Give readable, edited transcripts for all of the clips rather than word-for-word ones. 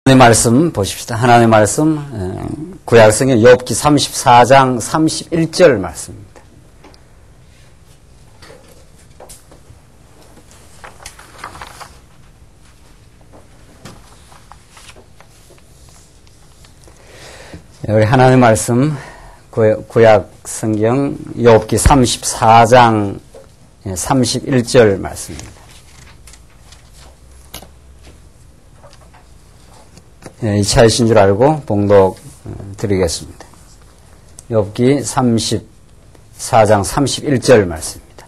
하나님의 말씀 보십시다. 하나님의 말씀 구약성경 욥기 34장 31절 말씀입니다. 우리 하나님의 말씀 구약성경 욥기 34장 31절 말씀입니다. 이 차이신 줄 알고 봉독 드리겠습니다. 욥기 34장 31절 말씀입니다.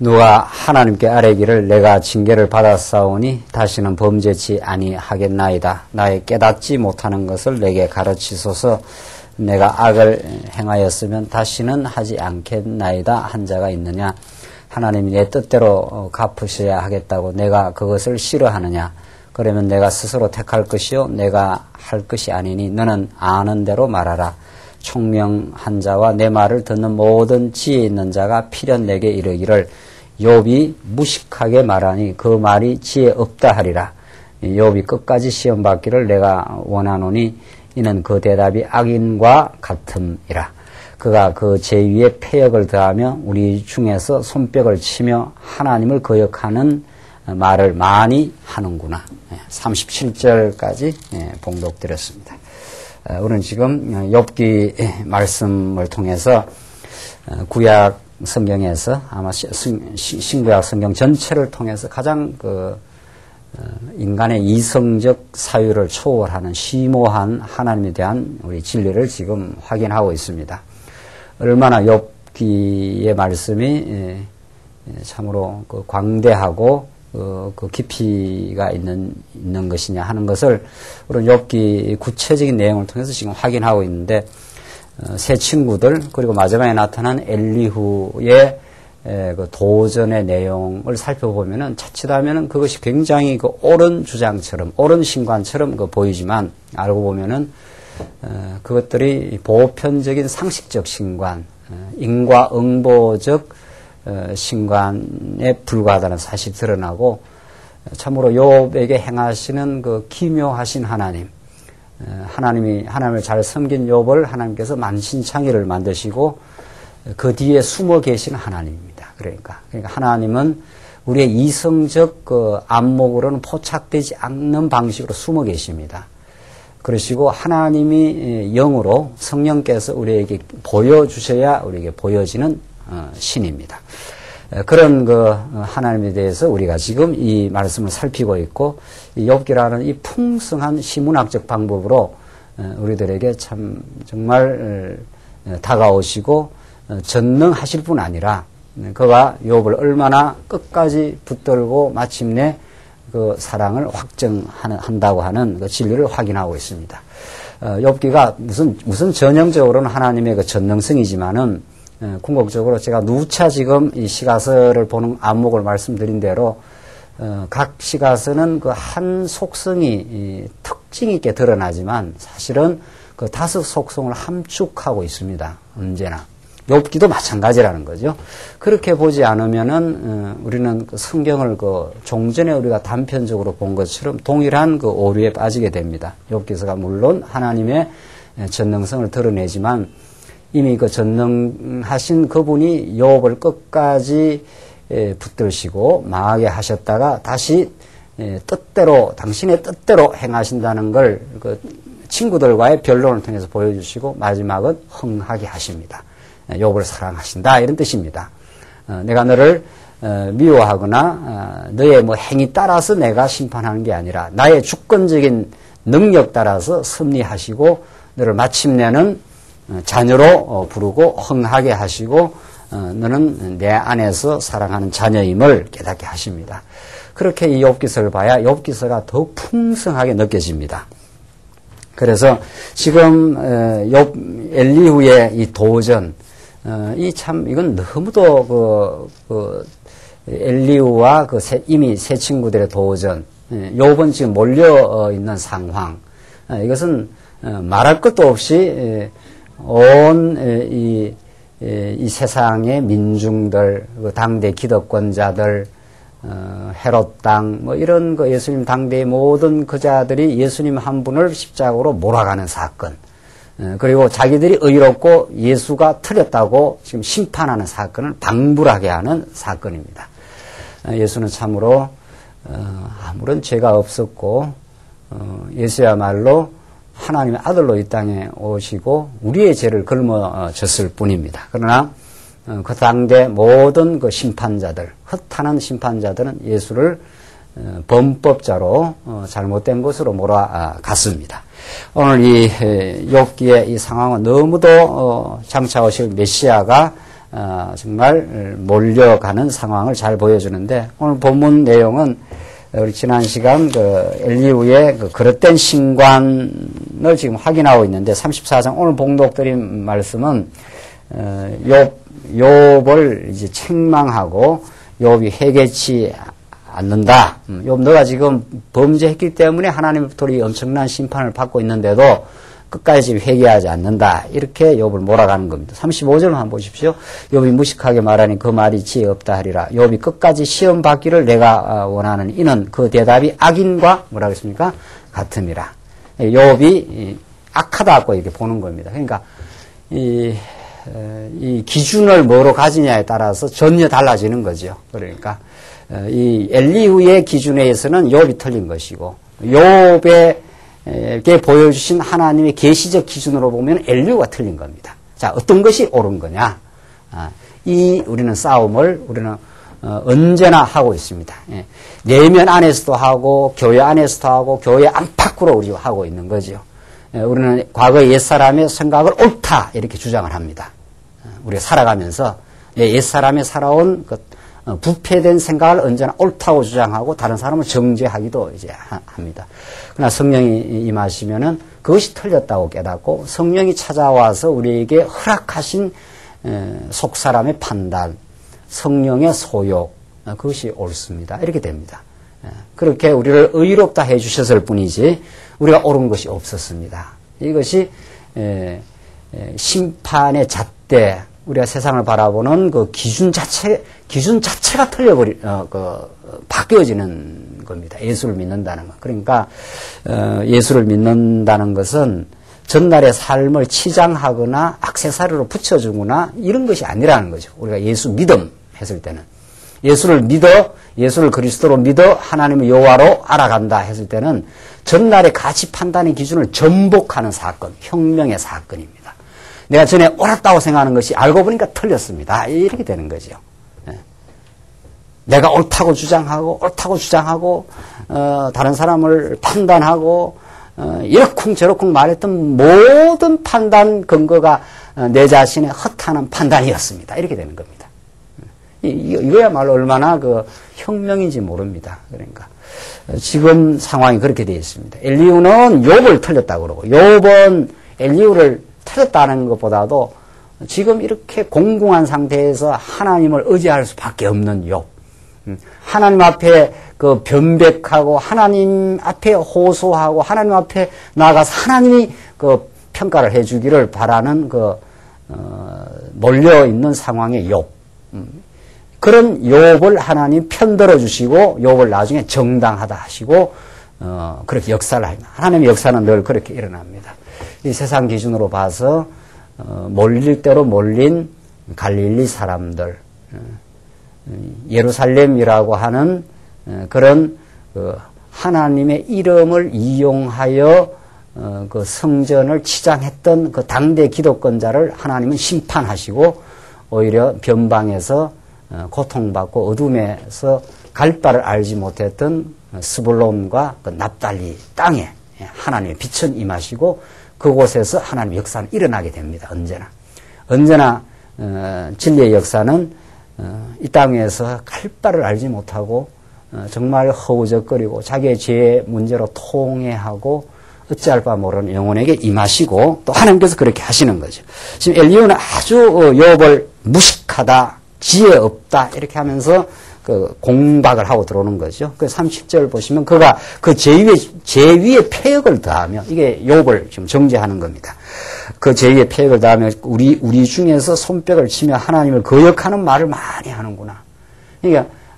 누가 하나님께 아뢰기를 내가 징계를 받았사오니 다시는 범죄치 아니하겠나이다. 나의 깨닫지 못하는 것을 내게 가르치소서. 내가 악을 행하였으면 다시는 하지 않겠나이다 한 자가 있느냐. 하나님이 내 뜻대로 갚으셔야 하겠다고 내가 그것을 싫어하느냐. 그러면 내가 스스로 택할 것이요 내가 할 것이 아니니 너는 아는 대로 말하라. 총명한 자와 내 말을 듣는 모든 지혜 있는 자가 필연 내게 이르기를 욥이 무식하게 말하니 그 말이 지혜 없다 하리라. 욥이 끝까지 시험 받기를 내가 원하노니 이는 그 대답이 악인과 같음이라. 그가 그 제위에 패역을 더하며 우리 중에서 손뼉을 치며 하나님을 거역하는 말을 많이 하는구나. 37절까지 봉독드렸습니다. 우리는 지금 욥기 말씀을 통해서 구약 성경에서 아마 신구약 성경 전체를 통해서 가장 인간의 이성적 사유를 초월하는 심오한 하나님에 대한 우리 진리를 지금 확인하고 있습니다. 얼마나 욥기의 말씀이 참으로 광대하고 그 깊이가 있는 것이냐 하는 것을 우리 욥기 구체적인 내용을 통해서 지금 확인하고 있는데, 세 친구들 그리고 마지막에 나타난 엘리후의 그 도전의 내용을 살펴보면은 자칫하면은 그것이 굉장히 그 옳은 주장처럼 옳은 신관처럼 보이지만 알고 보면은 그것들이 보편적인 상식적 신관, 인과응보적 신관에 불과하다는 사실이 드러나고, 참으로 욥에게 행하시는 그 기묘하신 하나님을 잘 섬긴 욥을 하나님께서 만신창이를 만드시고 그 뒤에 숨어 계신 하나님입니다. 그러니까 하나님은 우리의 이성적 그 안목으로는 포착되지 않는 방식으로 숨어 계십니다. 그러시고 하나님이 영으로 성령께서 우리에게 보여주셔야 우리에게 보여지는 신입니다. 그런 하나님에 대해서 우리가 지금 이 말씀을 살피고 있고, 이 욥기라는 이 풍성한 시문학적 방법으로 우리들에게 참 정말 다가오시고 전능하실 뿐 아니라 그가 욥을 얼마나 끝까지 붙들고 마침내 그 사랑을 확정한다고 하는 그 진리를 확인하고 있습니다. 욥기가 무슨 전형적으로는 하나님의 그 전능성이지만은 궁극적으로 제가 누차 지금 이 시가서를 보는 안목을 말씀드린 대로 각 시가서는 그 한 속성이 특징 있게 드러나지만 사실은 그 다섯 속성을 함축하고 있습니다. 언제나. 욥기도 마찬가지라는 거죠. 그렇게 보지 않으면은 우리는 그 성경을 종전에 우리가 단편적으로 본 것처럼 동일한 그 오류에 빠지게 됩니다. 욥기서가 물론 하나님의 전능성을 드러내지만 이미 그 전능하신 그분이 욥을 끝까지 붙들시고 망하게 하셨다가 다시 당신의 뜻대로 행하신다는 걸 그 친구들과의 변론을 통해서 보여주시고 마지막은 흥하게 하십니다. 욥을 사랑하신다 이런 뜻입니다. 내가 너를 미워하거나 너의 행위 따라서 내가 심판하는 게 아니라 나의 주권적인 능력 따라서 섭리하시고 너를 마침내는 자녀로 부르고 흥하게 하시고 너는 내 안에서 사랑하는 자녀임을 깨닫게 하십니다. 그렇게 이 욥기서를 봐야 욥기서가 더욱 풍성하게 느껴집니다. 그래서 지금 엘리후의 이 도전, 이건 너무도 엘리후와 이미 세 친구들의 도전, 욥은 지금 몰려 있는 상황, 이것은 말할 것도 없이 이 세상의 민중들, 당대 기득권자들, 헤롯 땅, 뭐 이런 그 예수님 당대의 모든 그자들이 예수님 한 분을 십자가로 몰아가는 사건, 그리고 자기들이 의롭고 예수가 틀렸다고 지금 심판하는 사건을 방불하게 하는 사건입니다. 예수는 참으로 아무런 죄가 없었고 예수야말로 하나님의 아들로 이 땅에 오시고 우리의 죄를 걸머졌을 뿐입니다. 그러나 그 당대 모든 그 심판자들, 허탄한 심판자들은 예수를 범법자로 잘못된 것으로 몰아갔습니다. 오늘 이 욥기의 이 상황은 너무도 장차 오실 메시아가 정말 몰려가는 상황을 잘 보여주는데, 오늘 본문 내용은 우리 지난 시간 그 엘리후의 그 그릇된 신관을 지금 확인하고 있는데, 34장 오늘 봉독드린 말씀은 욥을 이제 책망하고 욥이 회개치 않는다. 욥 너가 지금 범죄했기 때문에 하나님부터 이 엄청난 심판을 받고 있는데도 끝까지 회개하지 않는다. 이렇게 욥을 몰아가는 겁니다. 35절만 한번 보십시오. 욥이 무식하게 말하니 그 말이 지혜 없다 하리라. 욥이 끝까지 시험 받기를 내가 원하는 이는 그 대답이 악인과 뭐라고 했습니까? 같음이라. 욥이 악하다고 이렇게 보는 겁니다. 그러니까 이 기준을 뭐로 가지냐에 따라서 전혀 달라지는 거죠. 그러니까 이 엘리후의 기준에 의해서는 욥이 틀린 것이고, 욥에게 보여주신 하나님의 계시적 기준으로 보면 엘리후가 틀린 겁니다. 자, 어떤 것이 옳은 거냐? 우리는 싸움을 우리는 언제나 하고 있습니다. 내면 안에서도 하고 교회 안에서도 하고 교회 안팎으로 우리가 하고 있는 거죠. 우리는 과거의 옛사람의 생각을 옳다 이렇게 주장을 합니다. 우리가 살아가면서 옛사람이 살아온 그 부패된 생각을 언제나 옳다고 주장하고 다른 사람을 정죄하기도 이제 합니다. 그러나 성령이 임하시면은 그것이 틀렸다고 깨닫고 성령이 찾아와서 우리에게 허락하신 속사람의 판단, 성령의 소욕, 그것이 옳습니다. 이렇게 됩니다. 그렇게 우리를 의롭다 해주셨을 뿐이지 우리가 옳은 것이 없었습니다. 이것이 심판의 잣대, 우리가 세상을 바라보는 그 기준 자체가 바뀌어지는 겁니다. 예수를 믿는다는 것. 그러니까 예수를 믿는다는 것은 전날의 삶을 치장하거나 액세서리로 붙여주거나 이런 것이 아니라는 거죠. 우리가 예수 믿음 했을 때는 예수를 믿어, 예수를 그리스도로 믿어 하나님의 여호와로 알아간다 했을 때는 전날의 가치 판단의 기준을 전복하는 사건, 혁명의 사건입니다. 내가 전에 옳았다고 생각하는 것이 알고 보니까 틀렸습니다. 이렇게 되는 거죠. 내가 옳다고 주장하고 다른 사람을 판단하고 이러쿵저러쿵 말했던 모든 판단 근거가 내 자신의 허탄한 판단이었습니다. 이렇게 되는 겁니다. 이거야말로 얼마나 그 혁명인지 모릅니다. 그러니까 지금 상황이 그렇게 되어 있습니다. 엘리후는 욥을 틀렸다고 그러고 욥은 엘리후를 틀렸다는 것보다도 지금 이렇게 공공한 상태에서 하나님을 의지할 수밖에 없는 욥. 하나님 앞에 그 변백하고 하나님 앞에 호소하고 하나님 앞에 나가서 하나님이 그 평가를 해주기를 바라는 그 몰려 있는 상황의 욥. 그런 욥을 하나님 편들어 주시고 욥을 나중에 정당하다 하시고 그렇게 역사를 합니다. 하나님의 역사는 늘 그렇게 일어납니다. 이 세상 기준으로 봐서 몰릴 대로 몰린 갈릴리 사람들, 예루살렘이라고 하는 그런 하나님의 이름을 이용하여 그 성전을 치장했던 그 당대 기독권자를 하나님은 심판하시고 오히려 변방에서 고통받고 어둠에서 갈 바를 알지 못했던 스불론과 그 납달리 땅에 하나님의 빛은 임하시고 그곳에서 하나님의 역사는 일어나게 됩니다. 언제나 진리의 역사는 이 땅에서 갈 바를 알지 못하고 정말 허우적거리고 자기의 죄의 문제로 통회하고 어찌할 바 모르는 영혼에게 임하시고 또 하나님께서 그렇게 하시는 거죠. 지금 엘리후는 아주 욥을 무식하다, 지혜 없다 이렇게 하면서 그 공박을 하고 들어오는 거죠. 그 30절 보시면 그가 그 제 위에 폐역을 더하며 이게 욥을 지금 정죄하는 겁니다. 그 제2의 폐역을 다하며 우리 중에서 손뼉을 치며 하나님을 거역하는 말을 많이 하는구나. 그러니까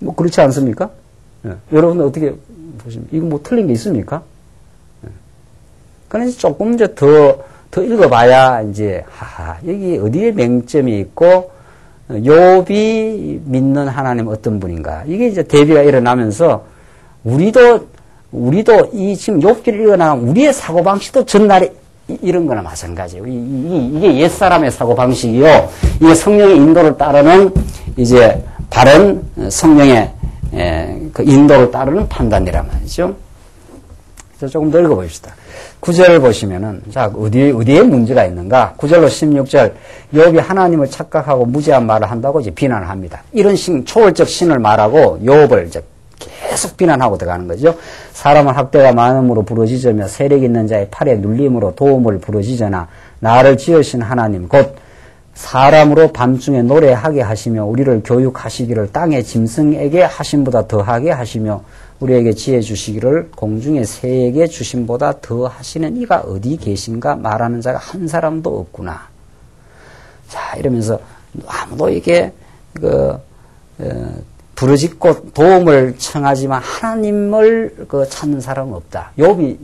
뭐 그렇지 않습니까? 예. 여러분 어떻게 보십니까? 이거 뭐 틀린 게 있습니까? 예. 그러니까 조금 이제 더 읽어봐야 이제 여기 어디에 맹점이 있고 욥이 믿는 하나님 어떤 분인가 이게 이제 대비가 일어나면서 우리도 이 지금 욥기를 읽어나가면 우리의 사고방식도 전날에 이런 거나 마찬가지예요. 이게 옛사람의 사고방식이요. 이게 성령의 인도를 따르는 이제 바른 성령의 그 인도를 따르는 판단이란 말이죠. 그래서 조금 더 읽어봅시다. 9절을 보시면은, 자, 어디에 문제가 있는가? 9절로 16절, 욥이 하나님을 착각하고 무지한 말을 한다고 이제 비난을 합니다. 이런 초월적 신을 말하고 욥을 이제 계속 비난하고 들어가는 거죠. 사람은 학대가 많음으로 부르짖으며 세력 있는 자의 팔에 눌림으로 도움을 부르짖으나 나를 지으신 하나님, 곧 사람으로 밤중에 노래하게 하시며 우리를 교육하시기를 땅의 짐승에게 하심보다 더하게 하시며 우리에게 지혜 주시기를 공중의 새에게 주심보다 더 하시는 이가 어디 계신가 말하는 자가 한 사람도 없구나. 자, 이러면서 아무도 이게 부르짖고 도움을 청하지만 하나님을 찾는 사람은 없다. 욥이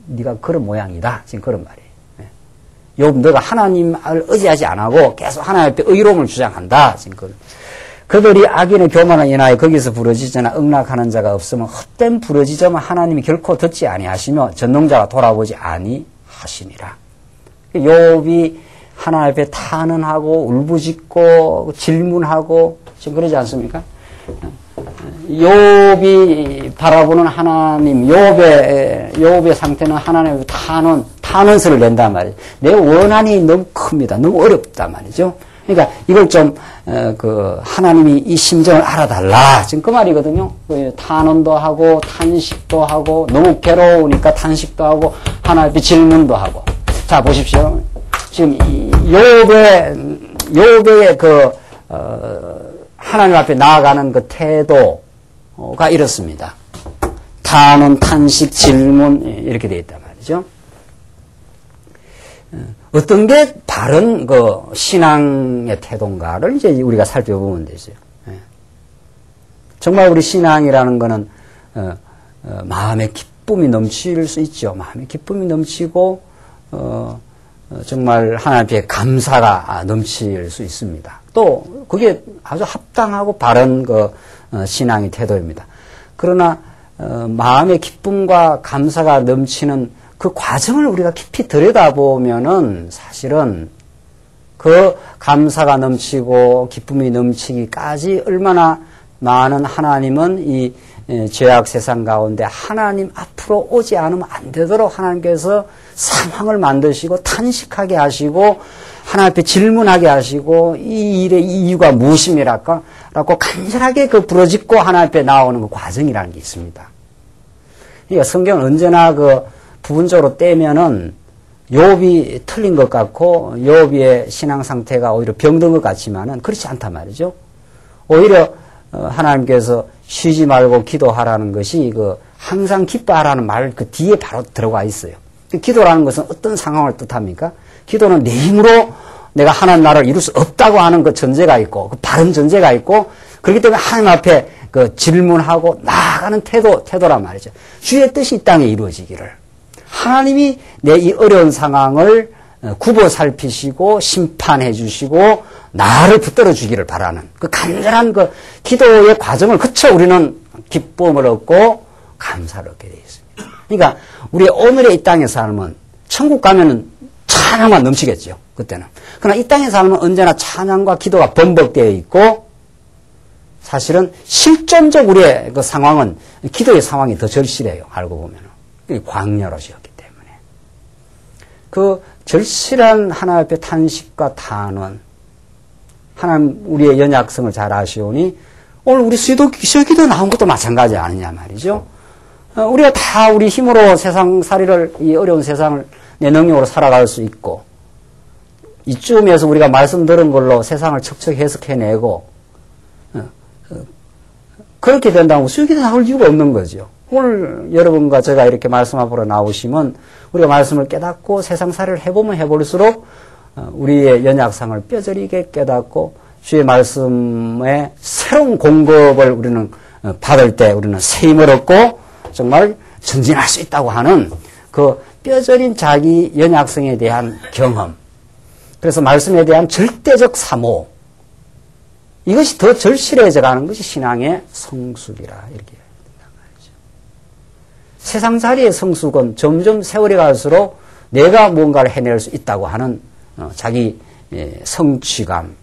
네가 그런 모양이다. 지금 그런 말이에요. 욥 너가 하나님을 의지하지 않고 계속 하나님 앞에 의로움을 주장한다. 지금 그들이 악인의 교만을 인하여 거기서 부르짖으나 응낙하는 자가 없으면 헛된 부르짖으면 하나님이 결코 듣지 아니하시며 전능자가 돌아보지 아니하시니라. 욥이 하나님 앞에 탄원하고 울부짖고 질문하고 지금 그러지 않습니까? 욥이 바라보는 하나님, 욥의 상태는 하나님의 탄원서를 낸단 말이에요. 내 원한이 너무 큽니다. 너무 어렵단 말이죠. 그러니까 이걸 좀 하나님이 이 심정을 알아달라. 지금 그 말이거든요. 탄원도 하고 탄식도 하고 너무 괴로우니까 탄식도 하고 하나님 앞에 질문도 하고. 자 보십시오. 지금 욥의 하나님 앞에 나아가는 그 태도가 이렇습니다. 탄원, 탄식, 질문 이렇게 되어 있단 말이죠. 어떤 게 바른 신앙의 태도인가를 이제 우리가 살펴보면 되죠. 정말 우리 신앙이라는 거는 마음의 기쁨이 넘칠 수 있죠. 마음의 기쁨이 넘치고 정말 하나님 앞에 감사가 넘칠 수 있습니다. 또 그게 아주 합당하고 바른 신앙의 태도입니다. 그러나 마음의 기쁨과 감사가 넘치는 그 과정을 우리가 깊이 들여다보면은 사실은 그 감사가 넘치고 기쁨이 넘치기까지 얼마나 많은 하나님은 이 죄악 세상 가운데 하나님 앞으로 오지 않으면 안 되도록 하나님께서 상황을 만드시고 탄식하게 하시고 하나님 앞에 질문하게 하시고 이 일의 이유가 무엇입니까? 라고 간절하게 부러짓고 하나님 앞에 나오는 그 과정이라는 게 있습니다. 그러니까 성경은 언제나 부분적으로 떼면은 욥이 틀린 것 같고 욥의 신앙 상태가 오히려 병든 것 같지만은 그렇지 않단 말이죠. 오히려 하나님께서 쉬지 말고 기도하라는 것이 항상 기뻐하라는 말 그 뒤에 바로 들어가 있어요. 기도라는 것은 어떤 상황을 뜻합니까? 기도는 내 힘으로 내가 하나님 나라를 이룰 수 없다고 하는 그 전제가 있고, 그 바른 전제가 있고, 그렇기 때문에 하나님 앞에 질문하고 나아가는 태도란 말이죠. 주의 뜻이 이 땅에 이루어지기를. 하나님이 내 이 어려운 상황을 굽어 살피시고 심판해 주시고 나를 붙들어 주기를 바라는 그 간절한 기도의 과정을 거쳐 우리는 기쁨을 얻고 감사를 얻게 되어 있습니다. 그러니까 우리 오늘의 이 땅의 삶은 천국 가면은 찬양만 넘치겠죠. 그때는. 그러나 이 땅의 삶은 언제나 찬양과 기도가 번복되어 있고 사실은 실존적 우리의 그 상황은 기도의 상황이 더 절실해요. 알고 보면은. 광야로 지었기 때문에. 그 절실한 하나님 앞에 탄식과 탄원, 하나님 우리의 연약성을 잘 아시오니 오늘 우리 수요기도 나온 것도 마찬가지 아니냐 말이죠. 우리가 다 우리 힘으로 세상살이를 이 어려운 세상을 내 능력으로 살아갈 수 있고 이쯤에서 우리가 말씀 들은 걸로 세상을 척척 해석해내고 그렇게 된다고 수요기도 나올 이유가 없는 거죠. 오늘 여러분과 제가 이렇게 말씀 앞으로 나오시면 우리가 말씀을 깨닫고 세상살이를 해보면 해볼수록 우리의 연약성을 뼈저리게 깨닫고 주의 말씀에 새로운 공급을 우리는 받을 때 우리는 새 힘을 얻고 정말 전진할 수 있다고 하는 그 뼈저린 자기 연약성에 대한 경험. 그래서 말씀에 대한 절대적 사모. 이것이 더 절실해져 가는 것이 신앙의 성숙이라 이렇게 된단 말이죠. 세상 자리의 성숙은 점점 세월이 갈수록 내가 뭔가를 해낼 수 있다고 하는 자기 성취감.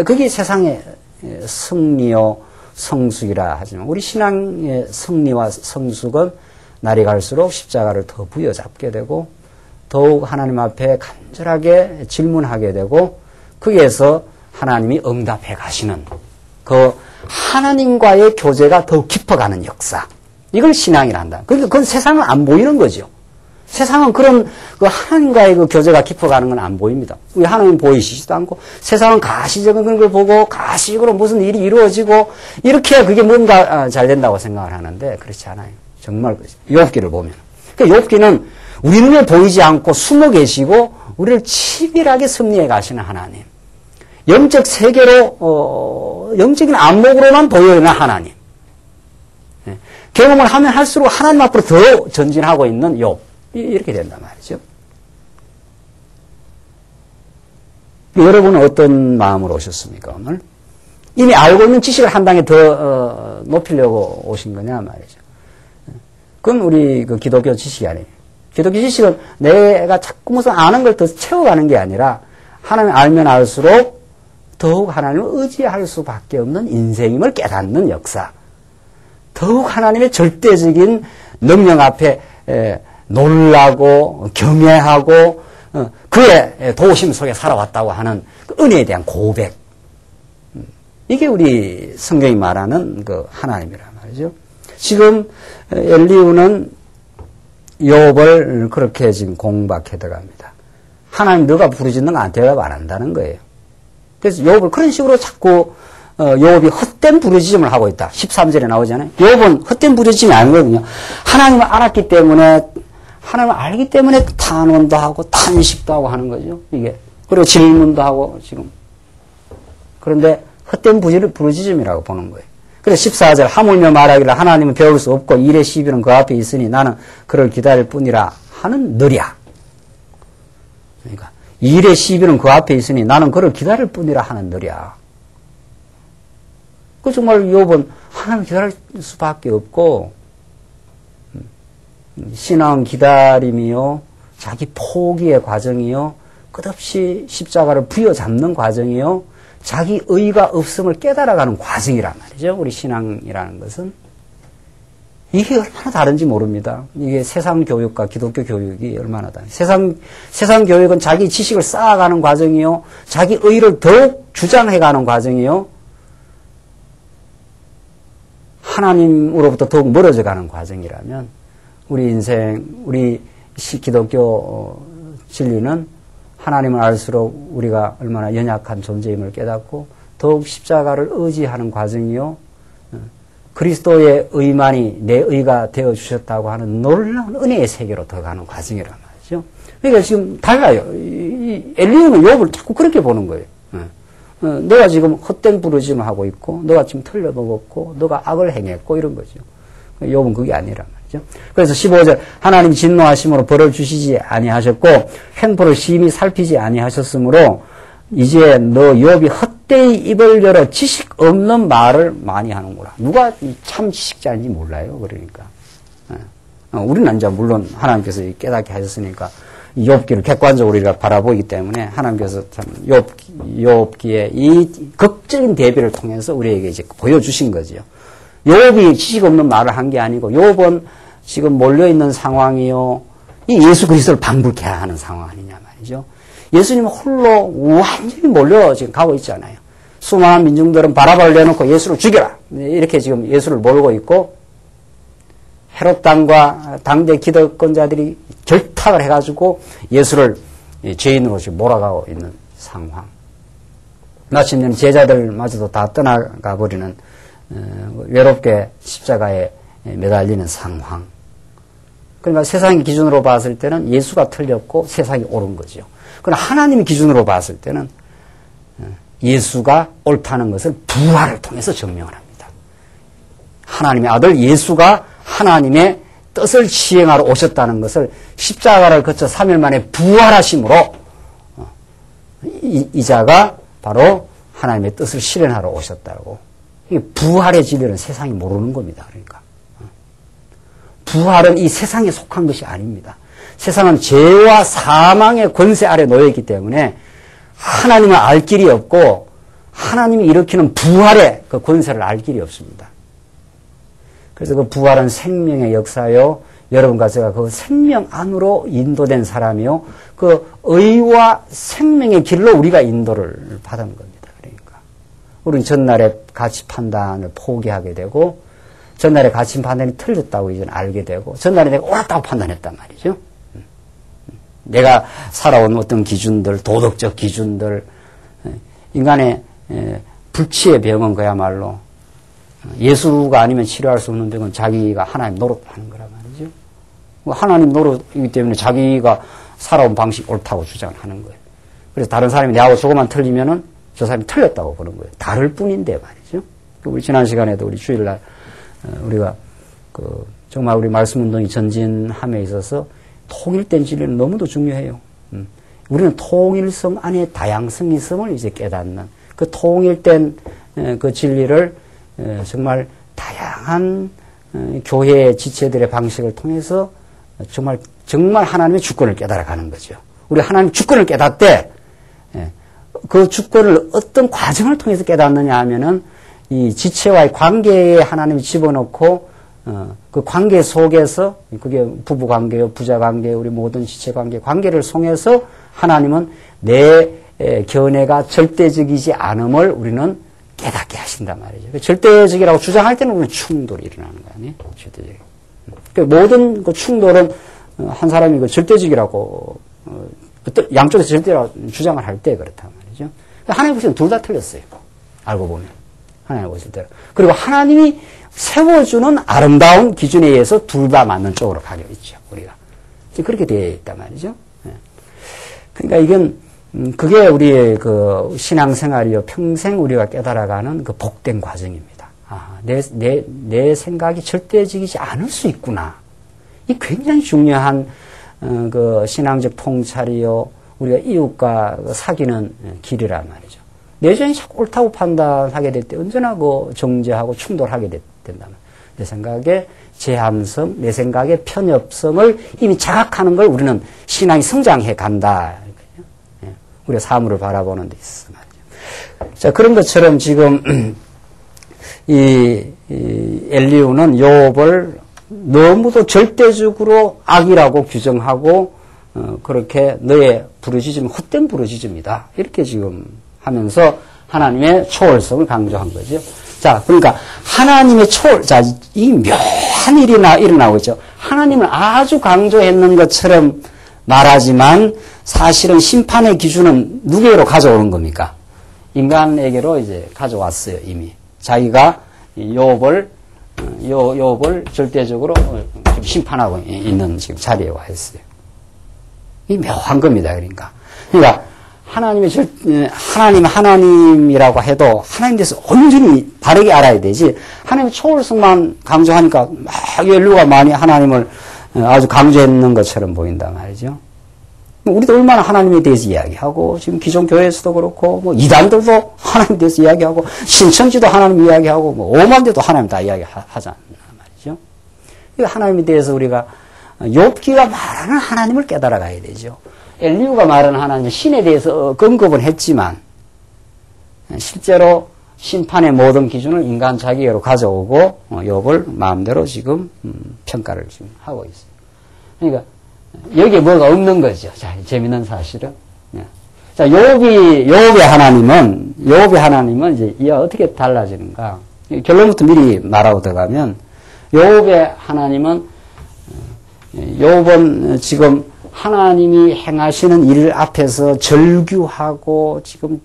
그게 세상의 승리요 성숙이라 하지만 우리 신앙의 승리와 성숙은 날이 갈수록 십자가를 더 부여잡게 되고 더욱 하나님 앞에 간절하게 질문하게 되고 거기에서 하나님이 응답해 가시는 그 하나님과의 교제가 더욱 깊어가는 역사. 이걸 신앙이라 한다. 그건 세상은 안 보이는 거죠. 세상은 그런 그 하나님과의 그 교제가 깊어가는 건 안 보입니다. 우리 하나님 보이시지도 않고 세상은 가시적인 걸 보고 가시적으로 무슨 일이 이루어지고 이렇게 해야 그게 뭔가 잘 된다고 생각을 하는데 그렇지 않아요. 정말 욥기를 보면. 그러니까 욥기는 우리 눈에 보이지 않고 숨어 계시고 우리를 치밀하게 섭리해 가시는 하나님. 영적 세계로 영적인 안목으로만 보여있는 하나님. 경험을 하면 할수록 하나님 앞으로 더 전진하고 있는 욥. 이렇게 된단 말이죠. 여러분은 어떤 마음으로 오셨습니까, 오늘? 이미 알고 있는 지식을 한 단계 더 높이려고 오신 거냐 말이죠. 그건 우리 그 기독교 지식이 아니에요. 기독교 지식은 내가 자꾸 무슨 아는 걸 더 채워가는 게 아니라 하나님 알면 알수록 더욱 하나님을 의지할 수밖에 없는 인생임을 깨닫는 역사. 더욱 하나님의 절대적인 능력 앞에 놀라고 경외하고 그의 도우심 속에 살아왔다고 하는 그 은혜에 대한 고백. 이게 우리 성경이 말하는 그 하나님이란 말이죠. 지금 엘리후는 욥을 그렇게 지금 공박해 들어갑니다. 하나님 너가 부르짖는 거 안 대답 안 한다는 거예요. 그래서 욥을 그런 식으로 자꾸 욥이 헛된 부르짖음을 하고 있다. 13절에 나오잖아요. 욥은 헛된 부르짖음이 아니거든요. 하나님을 알았기 때문에 하나님을 알기 때문에 탄원도 하고 탄식도 하고 하는 거죠. 이게. 그리고 질문도 하고 지금. 그런데 헛된 부르짖음이라고 보는 거예요. 그래서 14절 하물며 말하기를 하나님은 배울 수 없고 일의 시비는 그 앞에 있으니 나는 그를 기다릴 뿐이라 하는 느랴. 그러니까 일의 시비는 그 앞에 있으니 나는 그를 기다릴 뿐이라 하는 느랴. 그 정말 욥은 하나님을 기다릴 수밖에 없고 신앙 기다림이요, 자기 포기의 과정이요, 끝없이 십자가를 부여잡는 과정이요, 자기 의가 없음을 깨달아가는 과정이란 말이죠. 우리 신앙이라는 것은. 이게 얼마나 다른지 모릅니다. 이게 세상 교육과 기독교 교육이 얼마나 다른지. 세상 교육은 자기 지식을 쌓아가는 과정이요, 자기 의를 더욱 주장해가는 과정이요, 하나님으로부터 더욱 멀어져가는 과정이라면 우리 인생, 우리 기독교 진리는 하나님을 알수록 우리가 얼마나 연약한 존재임을 깨닫고 더욱 십자가를 의지하는 과정이요. 그리스도의 의만이 내 의가 되어주셨다고 하는 놀라운 은혜의 세계로 들어가는 과정이란 말이죠. 그러니까 지금 달라요. 엘리후는 욥을 자꾸 그렇게 보는 거예요. 너가 지금 헛된 부르짖음을 하고 있고 너가 지금 틀려먹었고 너가 악을 행했고 이런 거죠. 욥은 그게 아니란 말이죠. 그래서 15절 하나님이 진노하심으로 벌을 주시지 아니하셨고 행포를 심히 살피지 아니하셨으므로 이제 너 욥이 헛되이 입을 열어 지식 없는 말을 많이 하는구나. 누가 참 지식자인지 몰라요. 그러니까 우리는 이제 물론 하나님께서 깨닫게 하셨으니까 욥기를 객관적으로 우리가 바라보기 때문에 하나님께서 참 욥기의 이 극적인 대비를 통해서 우리에게 이제 보여주신 거죠. 욥이 지식 없는 말을 한 게 아니고 욥은 지금 몰려있는 상황이요. 이 예수 그리스도를 방불케 하는 상황 아니냐 말이죠. 예수님은 홀로 완전히 몰려 지금 가고 있잖아요. 수많은 민중들은 바라바를 내놓고 예수를 죽여라. 이렇게 지금 예수를 몰고 있고 헤롯 당과 당대 기득권자들이 결탁을 해가지고 예수를 죄인으로 지금 몰아가고 있는 상황. 마침내 제자들마저도 다 떠나가 버리는 외롭게 십자가에 매달리는 상황. 그러니까 세상의 기준으로 봤을 때는 예수가 틀렸고 세상이 옳은 거죠. 그러나 하나님의 기준으로 봤을 때는 예수가 옳다는 것을 부활을 통해서 증명을 합니다. 하나님의 아들 예수가 하나님의 뜻을 시행하러 오셨다는 것을 십자가를 거쳐 3일 만에 부활하심으로 이 자가 바로 하나님의 뜻을 실현하러 오셨다고. 부활의 진리는 세상이 모르는 겁니다. 그러니까 부활은 이 세상에 속한 것이 아닙니다. 세상은 죄와 사망의 권세 아래 놓여 있기 때문에 하나님을 알 길이 없고 하나님이 일으키는 부활의 그 권세를 알 길이 없습니다. 그래서 그 부활은 생명의 역사요. 여러분과 제가 그 생명 안으로 인도된 사람이요. 그 의와 생명의 길로 우리가 인도를 받은 겁니다. 그러니까 우리는 전날의 가치 판단을 포기하게 되고 전날의 가치 판단이 틀렸다고 이제는 알게 되고 전날에 내가 옳았다고 판단했단 말이죠. 내가 살아온 어떤 기준들, 도덕적 기준들, 인간의 불치의 병은 그야말로 예수가 아니면 치료할 수 없는 병은 자기가 하나님 노릇하는 거란 말이죠. 하나님 노릇이기 때문에 자기가 살아온 방식이 옳다고 주장하는 거예요. 그래서 다른 사람이 내하고 조금만 틀리면은 저 사람이 틀렸다고 보는 거예요. 다를 뿐인데 말이죠. 우리 지난 시간에도 우리 주일날 우리가 정말 우리 말씀 운동이 전진함에 있어서 통일된 진리는 너무도 중요해요. 우리는 통일성 안에 다양성이 있음을 이제 깨닫는 그 통일된 그 진리를 정말 다양한 교회의 지체들의 방식을 통해서 정말 하나님의 주권을 깨달아가는 거죠. 우리 하나님의 주권을 깨닫되 그 주권을 어떤 과정을 통해서 깨닫느냐 하면은 이 지체와의 관계에 하나님이 집어넣고 그 관계 속에서 그게 부부 관계요, 부자 관계, 우리 모든 지체 관계를 통해서 하나님은 내 견해가 절대적이지 않음을 우리는 깨닫게 하신단 말이죠. 절대적이라고 주장할 때는 우리는 충돌이 일어나는 거 아니에요? 절대적. 그러니까 모든 그 충돌은 한 사람이 그 절대적이라고 어떤 양쪽에서 절대라고 주장을 할 때 그렇단 말이죠. 하나님 보시면 둘 다 틀렸어요. 알고 보면. 하나님 보실 때로. 그리고 하나님이 세워주는 아름다운 기준에 의해서 둘 다 맞는 쪽으로 가려 있죠. 우리가. 그렇게 되어 있단 말이죠. 그러니까 이건 그게 우리의 그 신앙생활이요. 평생 우리가 깨달아가는 그 복된 과정입니다. 아, 내 생각이 절대적이지 않을 수 있구나. 이 굉장히 중요한 그 신앙적 통찰이요. 우리가 이웃과 사귀는 길이란 말이죠. 내전이 자꾸 옳다고 판단하게 될 때 언제나 그 정죄하고 충돌하게 된다면 내 생각의 제한성, 내 생각의 편협성을 이미 자각하는 걸 우리는 신앙이 성장해 간다. 우리가 사물을 바라보는 데 있어서 말이죠. 자, 그런 것처럼 지금 이 엘리후는 욥을 너무도 절대적으로 악이라고 규정하고 그렇게 너의 부르짖음은 헛된 부르짖음이다. 이렇게 지금 하면서 하나님의 초월성을 강조한 거죠. 자, 그러니까 하나님의 초월, 자, 이 묘한 일이 일어나고 있죠. 하나님을 아주 강조했는 것처럼 말하지만 사실은 심판의 기준은 누구에게로 가져오는 겁니까? 인간에게로 이제 가져왔어요, 이미. 자기가 욥을 절대적으로 심판하고 있는 지금 자리에 와 있어요. 이 묘한 겁니다, 그러니까. 그러니까 하나님이라고 해도 하나님 대해서 온전히 바르게 알아야 되지. 하나님의 초월성만 강조하니까 막 엘리후가 많이 하나님을 아주 강조했는 것처럼 보인단 말이죠. 우리도 얼마나 하나님에 대해서 이야기하고 지금 기존 교회에서도 그렇고 뭐 이단들도 하나님에 대해서 이야기하고 신천지도 하나님 이야기하고 뭐 오만대도 하나님 다 이야기하잖아 말이죠. 그러니까 하나님에 대해서 우리가 욥기가 말하는 하나님을 깨달아 가야 되죠. 엘리후가 말하는 하나님은 신에 대해서 언급은 했지만 실제로 심판의 모든 기준을 인간 자기애로 가져오고 욥을 마음대로 지금 평가를 지금 하고 있어요. 그러니까 여기에 뭐가 없는 거죠. 자, 재밌는 사실은. 자, 욥의 하나님은 이제 이와 어떻게 달라지는가? 결론부터 미리 말하고 들어가면 욥의 하나님은 욥은 지금 하나님이 행하시는 일 앞에서 절규하고 지금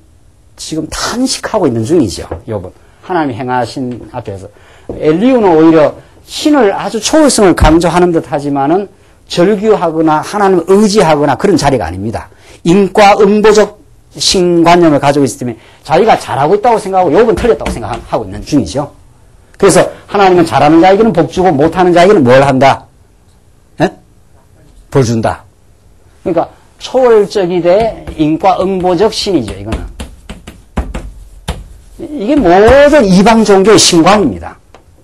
탄식하고 있는 중이죠. 욥은 하나님이 행하신 앞에서. 엘리후는 오히려 신을 아주 초월성을 강조하는 듯 하지만은 절규하거나 하나님을 의지하거나 그런 자리가 아닙니다. 인과응보적 신관념을 가지고 있기 때문에 자기가 잘하고 있다고 생각하고 욥은 틀렸다고 생각하고 있는 중이죠. 그래서 하나님은 잘하는 자에게는 복 주고 못하는 자에게는 뭘 한다? 예? 벌 준다. 그러니까 초월적이되 인과응보적 신이죠. 이거는. 이게 모든 이방 종교의 신관입니다.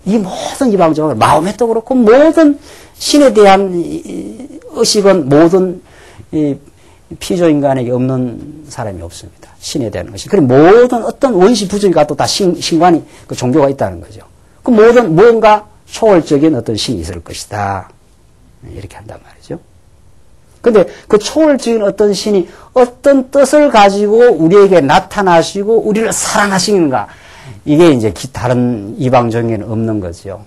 이 모든 이방 종교, 마호메도 그렇고 모든 신에 대한 의식은 모든 피조 인간에게 없는 사람이 없습니다. 신에 대한 의식. 그리고 모든 어떤 원시 부정이 가도 다 신관이 그 종교가 있다는 거죠. 그 모든 뭔가 초월적인 어떤 신이 있을 것이다. 이렇게 한단 말이죠. 근데 그 초월적인 어떤 신이 어떤 뜻을 가지고 우리에게 나타나시고 우리를 사랑하시는가. 이게 이제 다른 이방 종교에는 없는 거죠.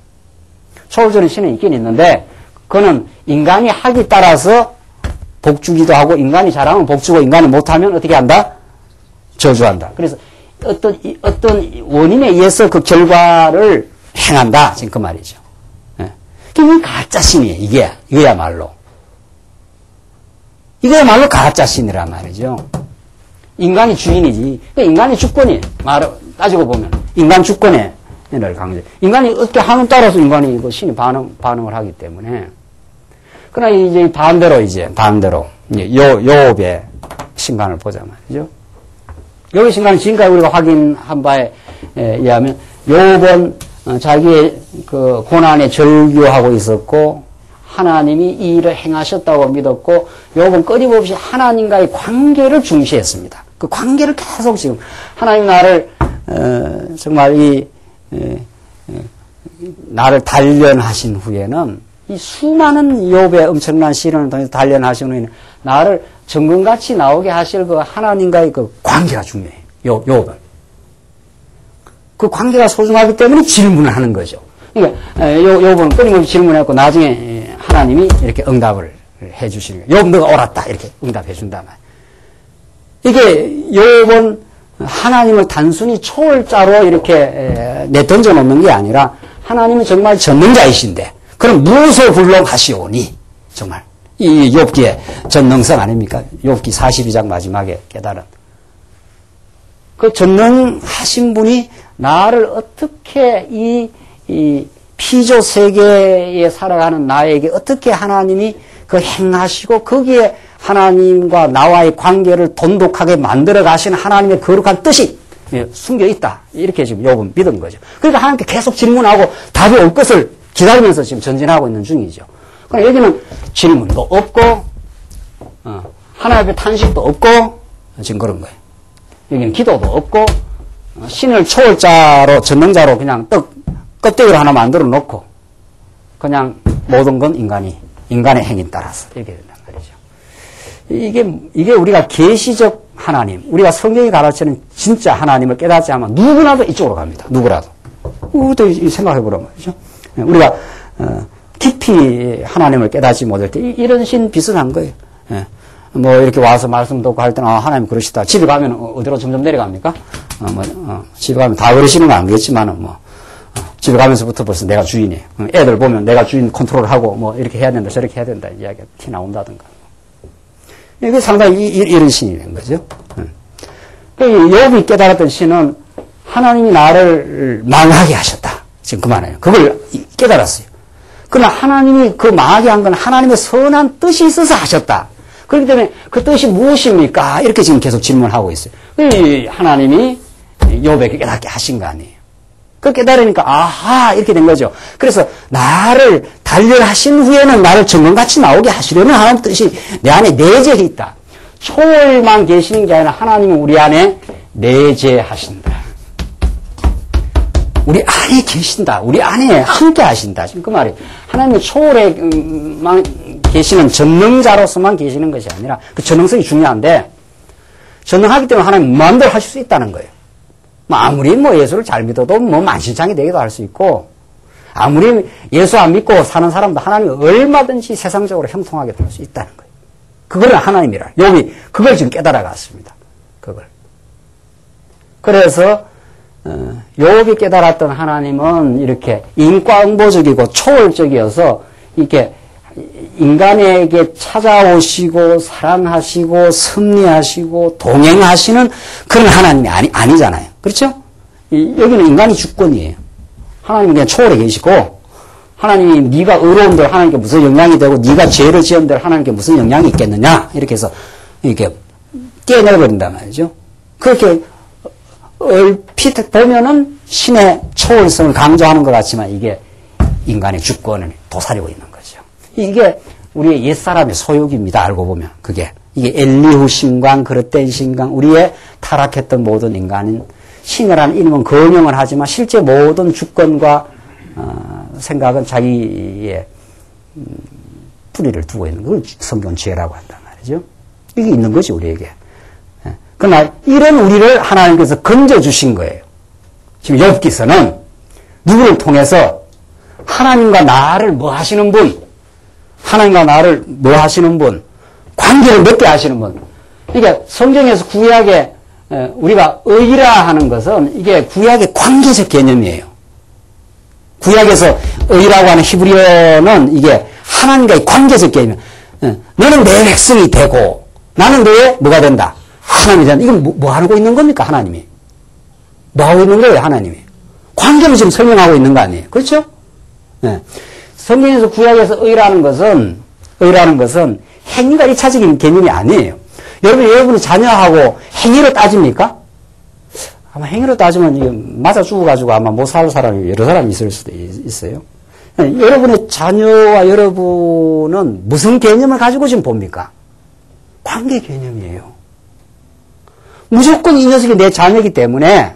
초월적인 신은 있긴 있는데 그거는 인간이 하기 따라서 복 주기도 하고 인간이 잘하면 복 주고 인간이 못하면 어떻게 한다? 저주한다. 그래서 어떤 원인에 의해서 그 결과를 행한다. 지금 그 말이죠. 예. 이게 가짜신이에요. 이거야말로. 이거야말로 가짜신이란 말이죠. 인간이 주인이지. 그러니까 인간이 주권이에요. 따지고 보면. 인간 주권에 강제. 인간이 어떻게 하는 따라서 인간이 그 신이 반응을 하기 때문에. 그러나 이제 반대로 욥의 신간을 보자 말이죠. 욥의 신간은 지금까지 우리가 확인한 바에 의하면 욥은 자기의 그 고난에 절규하고 있었고 하나님이 이 일을 행하셨다고 믿었고 욥은 끊임없이 하나님과의 관계를 중시했습니다. 그 관계를 계속 지금 하나님 나를 정말 나를 단련하신 후에는 이 수많은 욥의 엄청난 시련을 통해서 단련하신 후에는 나를 정금같이 나오게 하실 그 하나님과의 그 관계가 중요해요. 욥은. 그 관계가 소중하기 때문에 질문을 하는 거죠. 그러니까 욥은 끊임없이 질문했고 나중에 하나님이 이렇게 응답을 해 주시는 거예요. 욥 너가 옳았다 이렇게 응답해 준단 말이에요. 이게 욥은 하나님을 단순히 초월자로 이렇게 내던져 놓는 게 아니라 하나님은 정말 전능자이신데 그럼 무소불능하시오니 정말 이 욥기의 전능성 아닙니까? 욥기 42장 마지막에 깨달은 그 전능하신 분이 나를 어떻게 이 피조 세계에 살아가는 나에게 어떻게 하나님이 그 행하시고 거기에 하나님과 나와의 관계를 돈독하게 만들어 가시는 하나님의 거룩한 뜻이 숨겨 있다. 이렇게 지금 욥은 믿은 거죠. 그러니까 하나님께 계속 질문하고 답이 올 것을 기다리면서 지금 전진하고 있는 중이죠. 그러니까 여기는 질문도 없고 하나님 앞에 탄식도 없고 지금 그런 거예요. 여기는 기도도 없고 신을 초월자로 전능자로 그냥 껍데기를 하나 만들어 놓고 그냥 모든 건 인간의 행위에 따라서 이렇게 된단 말이죠. 이게 우리가 계시적 하나님, 우리가 성경이 가르치는 진짜 하나님을 깨닫지 않으면 누구라도 이쪽으로 갑니다. 누구라도. 우리도 생각해 보란 말이죠. 우리가 깊이 하나님을 깨닫지 못할 때 이런 신 비슷한 거예요. 뭐 이렇게 와서 말씀 듣고 할 때는 하나님 그러시다. 집에 가면 어디로 점점 내려갑니까? 집에 가면 다 그러시는 건 아니겠지만은 집에 가면서부터 벌써 내가 주인이에요. 애들 보면 내가 주인 컨트롤하고 뭐 이렇게 해야 된다 저렇게 해야 된다 이야기가 티 나온다든가. 이게 상당히 이런 신이 된 거죠. 욥이 깨달았던 신은 하나님이 나를 망하게 하셨다. 지금 그만해요. 그걸 깨달았어요. 그러나 하나님이 그 망하게 한 건 하나님의 선한 뜻이 있어서 하셨다. 그렇기 때문에 그 뜻이 무엇입니까? 이렇게 지금 계속 질문하고 있어요. 하나님이 욥에게 깨닫게 하신 거 아니에요. 그 깨달으니까 아하 이렇게 된 거죠. 그래서 나를 단련하신 후에는 나를 정금같이 나오게 하시려는 하나님 뜻이 내 안에 내재해 있다. 초월만 계시는 게 아니라 하나님은 우리 안에 내재하신다. 우리 안에 계신다. 우리 안에 함께 하신다. 지금 그 말이에요. 하나님은 초월에만 계시는 전능자로서만 계시는 것이 아니라 그 전능성이 중요한데 전능하기 때문에 하나님 마음대로 하실 수 있다는 거예요. 아무리 예수를 잘 믿어도 만신창이 되기도 할 수 있고 아무리 예수 안 믿고 사는 사람도 하나님이 얼마든지 세상적으로 형통하게 될 수 있다는 거예요. 그거는 하나님이라. 욥이 그걸 지금 깨달아갔습니다. 그걸. 그래서 욥이 깨달았던 하나님은 이렇게 인과응보적이고 초월적이어서 이렇게 인간에게 찾아오시고 사랑하시고 섭리하시고 동행하시는 그런 하나님이 아니잖아요. 그렇죠? 여기는 인간이 주권이에요. 하나님은 그냥 초월해 계시고 하나님이 네가 의로운들 하나님께 무슨 영향이 되고 네가 죄를 지은들 하나님께 무슨 영향이 있겠느냐 이렇게 해서 이렇게 떼내버린단 말이죠. 그렇게 얼핏 보면은 신의 초월성을 강조하는 것 같지만 이게 인간의 주권을 도사리고 있는 거죠. 이게 우리의 옛사람의 소욕입니다. 알고 보면 그게 이게 엘리후 신광, 그릇된 신광, 우리의 타락했던 모든 인간인 신이라는 이름은 거명을 하지만 실제 모든 주권과 생각은 자기의 뿌리를 두고 있는 걸 성경 죄라고 한단 말이죠. 이게 있는 거지 우리에게. 그러나 이런 우리를 하나님께서 건져주신 거예요. 지금 욥기서는 누구를 통해서 하나님과 나를 뭐 하시는 분, 하나님과 나를 뭐 하시는 분, 관계를 맺게 하시는 분. 그러니까 성경에서 구약에 우리가 의라 하는 것은 이게 구약의 관계적 개념이에요. 구약에서 의라고 하는 히브리어는 이게 하나님과의 관계적 개념. 너는 내 백성이 되고 나는 너의 뭐가 된다? 하나님이 된다. 이건 뭐 하고 있는 겁니까? 하나님이. 뭐 하고 있는 거예요? 하나님이. 관계를 지금 설명하고 있는 거 아니에요? 그렇죠? 네. 성경에서 구약에서 의라는 것은 행위가 1차적인 개념이 아니에요. 여러분이 자녀하고 행위로 따집니까? 아마 행위로 따지면 이게 맞아 죽어가지고 아마 못 살 사람이 여러 사람이 있을 수도 있어요. 여러분의 자녀와 여러분은 무슨 개념을 가지고 지금 봅니까? 관계 개념이에요. 무조건 이 녀석이 내 자녀이기 때문에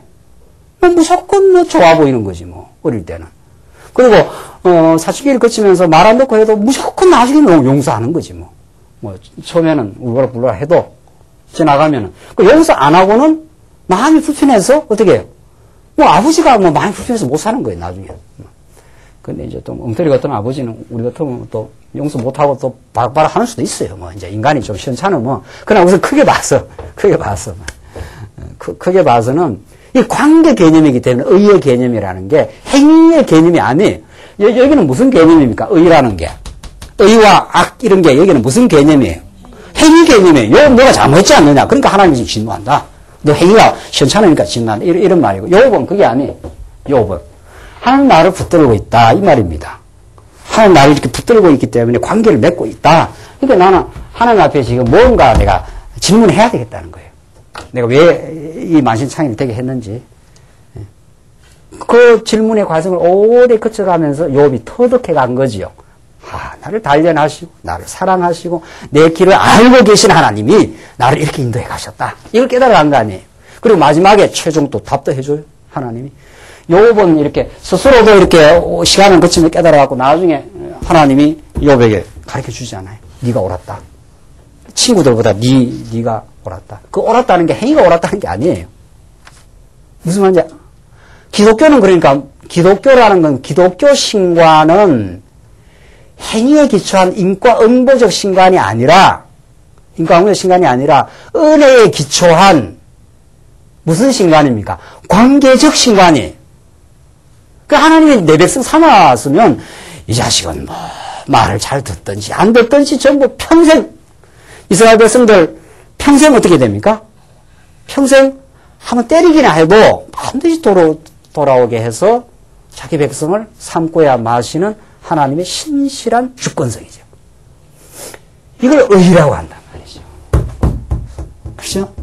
무조건 좋아 보이는 거지 뭐 어릴 때는. 그리고 사춘기를 거치면서 말 안 듣고 해도 무조건 나중에 용서하는 거지 뭐. 처음에는 울거라 해도 지나가면은 그 용서 안 하고는 마음이 불편해서 어떻게 해요? 아버지가 마음이 불편해서 못 사는 거예요 나중에. 근데 이제 또 엉터리 같은 아버지는 우리 같으면 또 용서 못 하고 또 바락바락 하는 수도 있어요. 이제 인간이 좀 시원찮으면. 그러나 우선 크게 봐서는 이 관계 개념이기 때문에 의의 개념이라는 게 행위의 개념이 아니에요. 여기는 무슨 개념입니까? 의라는 게. 의와 악 이런 게 여기는 무슨 개념이에요? 행위 개념이에요. 너가 잘못했지 않느냐? 그러니까 하나님이 지금 진노한다. 너 행위가 시원찮으니까 진노한다. 이런 말이고. 욥은 그게 아니에요. 욥은. 하나님 나를 붙들고 있다. 이 말입니다. 하나님 나를 이렇게 붙들고 있기 때문에 관계를 맺고 있다. 그러니까 나는 하나님 앞에 지금 뭔가 내가 질문해야 되겠다는 거예요. 내가 왜 이 만신창이를 되게 했는지. 그 질문의 과정을 오래 거쳐가면서 욥이 터득해 간 거지요. 나를 단련하시고 나를 사랑하시고 내 길을 알고 계신 하나님이 나를 이렇게 인도해 가셨다. 이걸 깨달아간 거 아니에요. 그리고 마지막에 최종 또 답도 해줘요. 하나님이. 욥은 이렇게 스스로도 이렇게 시간을 거치며 깨달아갖고 나중에 하나님이 욥에게 가르쳐 주지 않아요. 네가 옳았다. 친구들보다 네가 옳았다. 그 옳았다는 게 행위가 옳았다는 게 아니에요. 무슨 말인지 기독교는 그러니까 기독교라는 건 기독교 신과는 행위에 기초한 인과 응보적 신관이 아니라 은혜에 기초한 무슨 신관입니까? 관계적 신관이에요. 그 하나님이 내 백성 삼았으면 이 자식은 말을 잘 듣든지 안 듣든지 전부 평생 이스라엘 백성들 평생 어떻게 됩니까? 평생 한번 때리기나 해도 반드시 돌아오게 해서 자기 백성을 삼고야 마시는 하나님의 신실한 주권성이죠. 이걸 의라고 한단 말이죠. 그렇죠?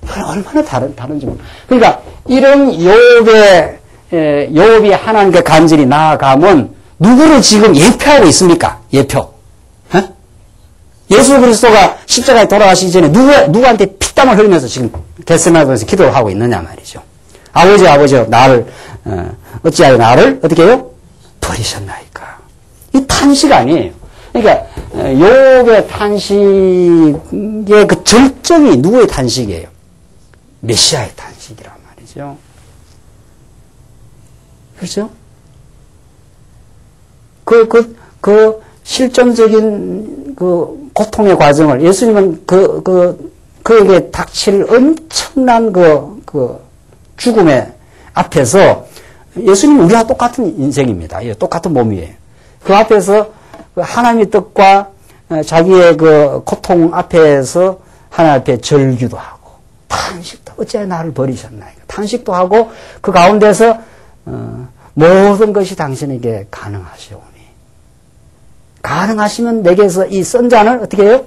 얼마나 다른지 모르겠어요. 그러니까 이런 욥이 하나님께 간절히 나아가면 누구를 지금 예표하고 있습니까? 예표. 예수 그리스도가 십자가에 돌아가시기 전에 누구한테 피땀을 흘리면서 지금 겟세마네에서 기도를 하고 있느냐 말이죠. 아버지 나를 어찌하여 나를 어떻게 해요? 버리셨나이까. 이 탄식 아니에요. 그러니까 욥의 탄식의 그 절정이 누구의 탄식이에요? 메시아의 탄식이란 말이죠. 그렇죠? 그 실존적인 그 고통의 과정을 예수님은 그에게 닥칠 엄청난 그 죽음의 앞에서 예수님은 우리와 똑같은 인생입니다. 똑같은 몸이에요. 그 앞에서 하나님의 뜻과 자기의 그 고통 앞에서 하나님 앞에 절규도 하고 탄식도 어찌하여 나를 버리셨나이까 탄식도 하고 그 가운데서 모든 것이 당신에게 가능하시오니 가능하시면 내게서 이 썬 잔을 어떻게 해요?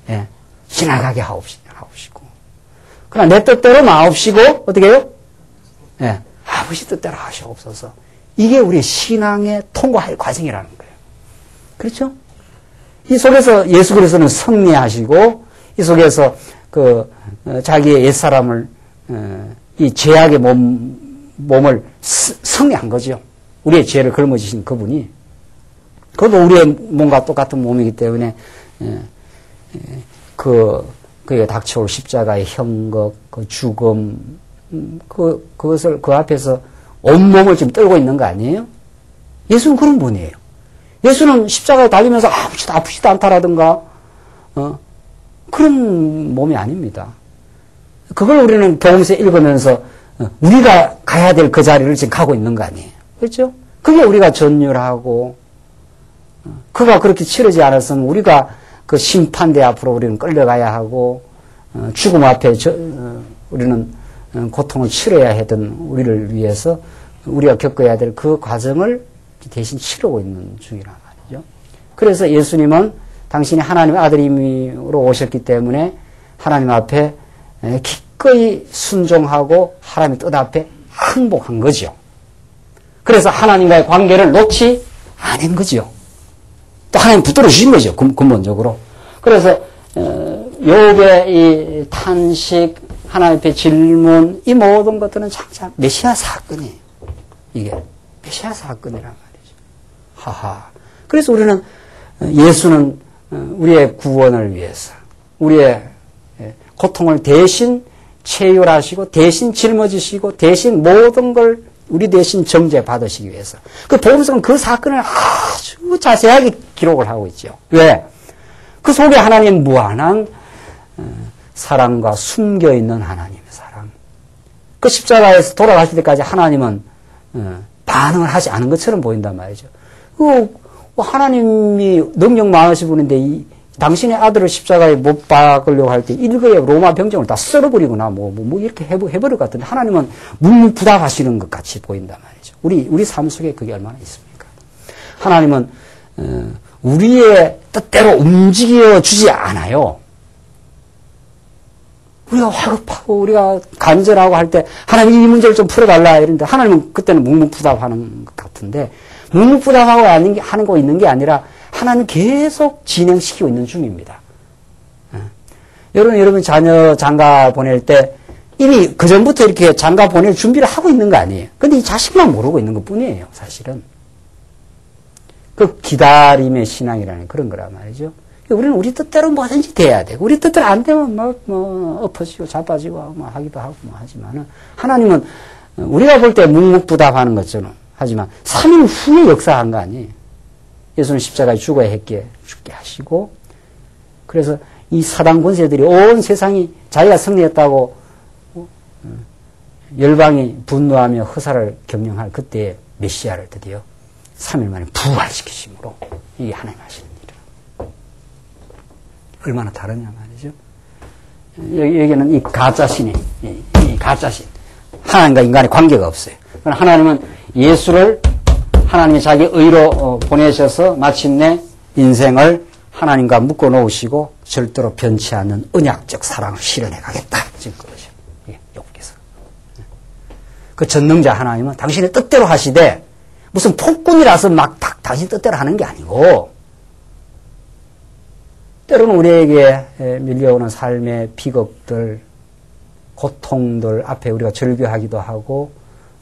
예, 지나가게 하옵시고 그러나 내 뜻대로 마옵시고 어떻게 해요? 예, 아버지 뜻대로 하시옵소서. 이게 우리 신앙의 통과할 과정이라는 거예요. 그렇죠? 이 속에서 예수 그리스도는 승리하시고 이 속에서 자기의 옛사람을 이 죄악의 몸을 승리한 거죠. 우리의 죄를 걸머지신 그분이. 그것도 우리의 몸과 똑같은 몸이기 때문에 그에 닥쳐올 십자가의 형극, 그 죽음, 그것을 그 앞에서 온몸을 지금 떨고 있는 거 아니에요? 예수는 그런 분이에요. 예수는 십자가에 달리면서 아프지도 않다라든가 그런 몸이 아닙니다. 그걸 우리는 복음서 읽으면서 우리가 가야 될 그 자리를 지금 가고 있는 거 아니에요. 그렇죠? 그게 우리가 전율하고 그가 그렇게 치르지 않았으면 우리가 그 심판대 앞으로 우리는 끌려가야 하고 죽음 앞에 우리는 고통을 치러야 하던 우리를 위해서 우리가 겪어야 될 그 과정을 대신 치르고 있는 중이란 말이죠. 그래서 예수님은 당신이 하나님의 아들임으로 오셨기 때문에 하나님 앞에 기꺼이 순종하고 하나님의 뜻 앞에 항복한 거죠. 그래서 하나님과의 관계를 놓지 않은 거죠. 또 하나님 붙들어 주신 거죠. 근본적으로. 그래서 욥의 이 탄식, 하나님 앞에 질문, 이 모든 것들은 장차 메시아 사건이에요. 이게 메시아 사건이란 말이죠. 하하. 그래서 우리는 예수는 우리의 구원을 위해서 우리의 고통을 대신 체휼하시고 대신 짊어지시고 대신 모든 걸 우리 대신 정죄 받으시기 위해서. 그 복음서는 그 사건을 아주 자세하게 기록을 하고 있죠. 왜? 그 속에 하나님 무한한 사랑과 숨겨있는 하나님의 사랑. 그 십자가에서 돌아가실 때까지 하나님은 반응을 하지 않은 것처럼 보인단 말이죠. 하나님이 능력 많으신 분인데 당신의 아들을 십자가에 못 박으려고 할 때 일거에 로마 병정을 다 썰어버리거나 이렇게 해버릴 것 같은데 하나님은 묵묵부답하시는 것 같이 보인단 말이죠. 우리 삶 속에 그게 얼마나 있습니까? 하나님은 우리의 뜻대로 움직여 주지 않아요. 우리가 화급하고 우리가 간절하고 할 때 하나님 이 문제를 좀 풀어달라 이러는데 하나님은 그때는 묵묵부답하는 것 같은데 묵묵부답하고 하는 거 있는 게 아니라 하나님 계속 진행시키고 있는 중입니다. 여러분 자녀 장가 보낼 때 이미 그전부터 이렇게 장가 보낼 준비를 하고 있는 거 아니에요. 근데 이 자식만 모르고 있는 것 뿐이에요, 사실은. 그 기다림의 신앙이라는 그런 거란 말이죠. 우리는 우리 뜻대로 뭐든지 돼야 되고, 우리 뜻대로 안 되면 엎어지고 자빠지고 하기도 하고 하지만은, 하나님은 우리가 볼 때 묵묵부답하는 것처럼 하지만 3일 후에 역사한 거 아니에요. 예수는 십자가에 죽어야 했기에 죽게 하시고, 그래서 이 사단 권세들이 온 세상이 자기가 승리했다고 열방이 분노하며 허사를 경영할 그때의 메시아를 드디어 3일 만에 부활시키심으로 이게 하나님 하시는 일이에요. 얼마나 다르냐 말이죠. 여기는 이 가짜신이, 이 가짜신. 하나님과 인간의 관계가 없어요. 하나님은 예수를 하나님이 자기 의로 보내셔서 마침내 인생을 하나님과 묶어 놓으시고 절대로 변치 않는 언약적 사랑을 실현해 가겠다. 지금 그러죠. 욥기서. 그 전능자 하나님은 당신의 뜻대로 하시되 무슨 폭군이라서 막 당신 뜻대로 하는 게 아니고 때로는 우리에게 밀려오는 삶의 비극들, 고통들 앞에 우리가 절규하기도 하고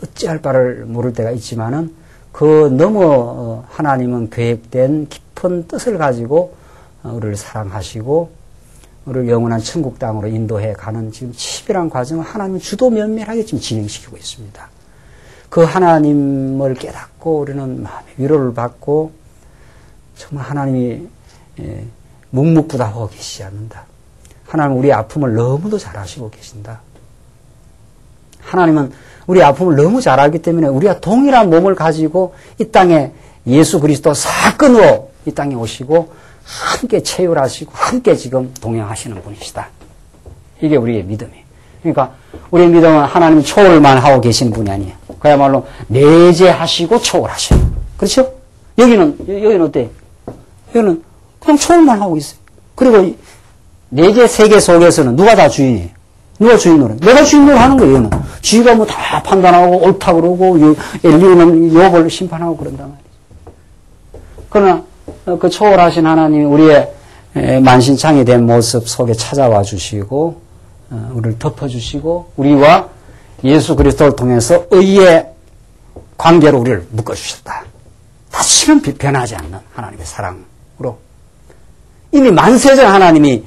어찌할 바를 모를 때가 있지만은 그 너무 하나님은 계획된 깊은 뜻을 가지고 우리를 사랑하시고 우리를 영원한 천국 땅으로 인도해 가는 지금 치밀한 과정을 하나님은 주도 면밀하게 지금 진행시키고 있습니다. 그 하나님을 깨닫고 우리는 마음의 위로를 받고 정말 하나님이 묵묵부답하고 계시지 않는다. 하나님은 우리의 아픔을 너무도 잘 아시고 계신다. 하나님은 우리 아픔을 너무 잘 알기 때문에 우리가 동일한 몸을 가지고 이 땅에 예수 그리스도 사건으로 이 땅에 오시고 함께 체휼하시고 함께 지금 동행하시는 분이시다. 이게 우리의 믿음이에요. 그러니까 우리의 믿음은 하나님 초월만 하고 계시는 분이 아니에요. 그야말로 내재하시고 초월하셔요. 그렇죠? 여기는 어때요? 여기는 그냥 초월만 하고 있어요. 그리고 내재 세계 속에서는 누가 다 주인이에요? 누가 주인으로? 내가 주인으로 하는 거예요, 얘는. 쥐가 뭐 다 판단하고 옳다 그러고, 엘리오는 욥을 심판하고 그런단 말이죠. 그러나, 그 초월하신 하나님이 우리의 만신창이 된 모습 속에 찾아와 주시고, 우리를 덮어주시고, 우리와 예수 그리스도를 통해서 의의 관계로 우리를 묶어주셨다. 다시는 변하지 않는 하나님의 사랑으로. 이미 만세전 하나님이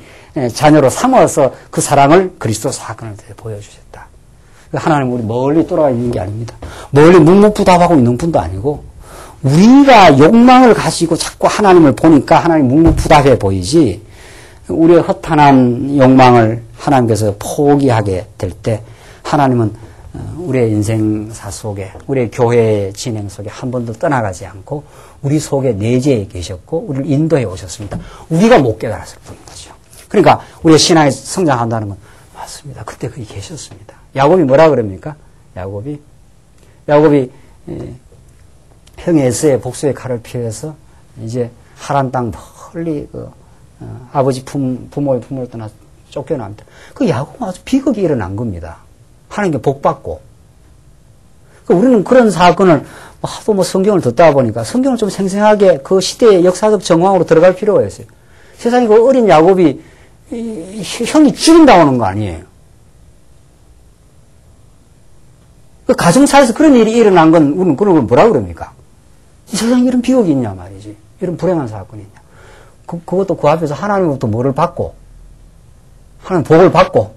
자녀로 삼아서 그 사랑을 그리스도 사건을 보여주셨다. 하나님 우리 멀리 돌아가 있는 게 아닙니다. 멀리 묵묵부답하고 있는 분도 아니고 우리가 욕망을 가지고 자꾸 하나님을 보니까 하나님 묵묵부답해 보이지 우리의 허탄한 욕망을 하나님께서 포기하게 될 때 하나님은 우리의 인생사 속에 우리의 교회의 진행 속에 한 번도 떠나가지 않고 우리 속에 내재해 계셨고 우리를 인도해 오셨습니다. 우리가 못 깨달았을 뿐인 거죠. 그러니까 우리의 신앙이 성장한다는 건 맞습니다. 그때 거기 계셨습니다. 야곱이 뭐라 그럽니까? 야곱이 형의 에서의 복수의 칼을 피해서 이제 하란 땅 멀리 아버지 부모의 품을 떠나 쫓겨납니다. 그 야곱은 아주 비극이 일어난 겁니다. 하나님께 복받고. 우리는 그런 사건을 하도 성경을 듣다 보니까 성경을 좀 생생하게 그 시대의 역사적 정황으로 들어갈 필요가 있어요. 세상에 그 어린 야곱이 형이 죽인다고 하는 거 아니에요. 그 가정사에서 그런 일이 일어난 건 우리는 그런 걸 뭐라 그럽니까? 이 세상에 이런 비극이 있냐 말이지. 이런 불행한 사건이 있냐. 그것도 그 앞에서 하나님으로부터 뭐를 받고 하나님 복을 받고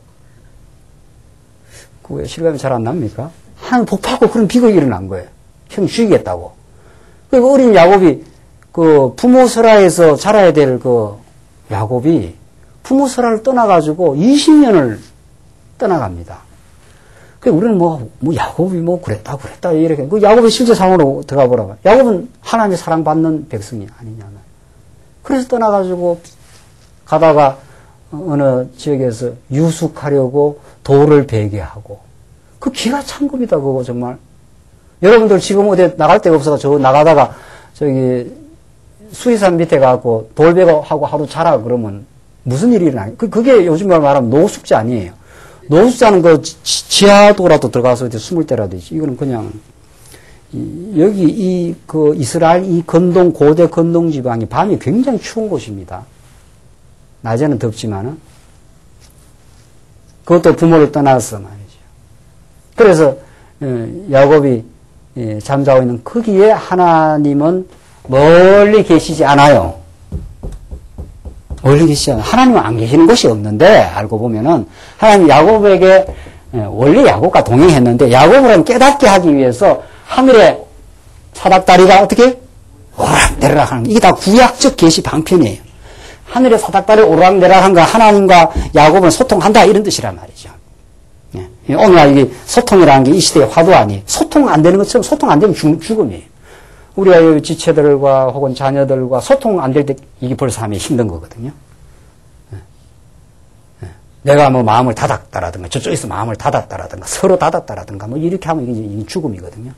그왜 실감이 잘 안 납니까? 하나님 복 받고 그런 비극이 일어난 거예요. 형이 죽이겠다고. 그리고 어린 야곱이 그 부모 설화에서 자라야 될 그 야곱이 부모 설화를 떠나가지고 20년을 떠나갑니다. 그 우리는 야곱이 그랬다, 이렇게. 그 야곱의 실제 상황으로 들어가 보라고. 야곱은 하나님의 사랑받는 백성이 아니냐. 그래서 떠나가지고 가다가 어느 지역에서 유숙하려고 돌을 베게 하고. 그 기가 찬급이다, 그거 정말. 여러분들 지금 어디 나갈 데가 없어서 저 나가다가 수리산 밑에 가고 돌베고 하고 하루 자라 그러면 무슨 일이 일어나요? 그게 요즘 말하면 노숙자 아니에요. 노숙자는 그 지하도라도 들어가서 숨을 때라도 있지. 이거는 그냥 여기 이스라엘 이 고대 건동 지방이 밤이 굉장히 추운 곳입니다. 낮에는 덥지만은 그것도 부모를 떠나서 말이죠. 그래서 야곱이 잠자고 있는 거기에 하나님은 멀리 계시지 않아요. 멀리 계시지 않아요. 하나님은 안 계시는 곳이 없는데 알고 보면은 하나님 야곱에게 원래 야곱과 동행했는데 야곱을 깨닫게 하기 위해서 하늘에 사닥다리가 어떻게 오락내리락 하는 이게 다 구약적 계시 방편이에요. 하늘에 사닥다리 오락내리락 한 거 하나님과 야곱은 소통한다 이런 뜻이란 말이죠. 오늘날 이게 소통이라는 게 이 시대의 화두 아니에요. 소통 안 되는 것처럼 소통 안 되면 죽음이에요. 우리가 지체들과 혹은 자녀들과 소통 안 될 때 이게 벌써 하면 힘든 거거든요. 내가 마음을 닫았다라든가 저쪽에서 마음을 닫았다라든가 서로 닫았다라든가 이렇게 하면 이게 죽음이거든요.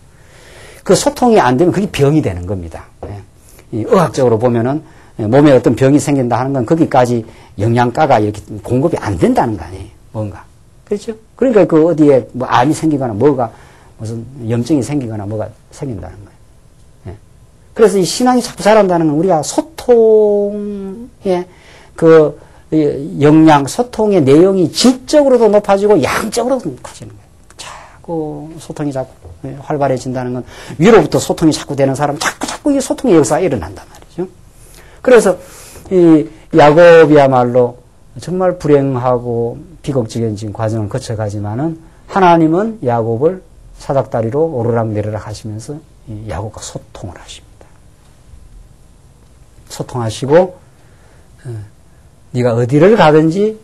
그 소통이 안 되면 그게 병이 되는 겁니다. 의학적으로 보면은 몸에 어떤 병이 생긴다 하는 건 거기까지 영양가가 이렇게 공급이 안 된다는 거 아니에요. 뭔가. 그렇죠? 그러니까 그 어디에 암이 생기거나 무슨 염증이 생기거나 뭐가 생긴다는 거예요. 그래서 이 신앙이 자꾸 자란다는 건 우리가 소통의 그 역량, 소통의 내용이 질적으로도 높아지고 양적으로도 높아지는 거예요. 자꾸 소통이 자꾸 활발해진다는 건 위로부터 소통이 자꾸 되는 사람은 자꾸 이 소통의 역사가 일어난단 말이죠. 그래서 이 야곱이야말로 정말 불행하고 비극적인 과정을 거쳐가지만은 하나님은 야곱을 사닥다리로 오르락내리락 하시면서 야곱과 소통을 하십니다. 소통하시고 네가 어디를 가든지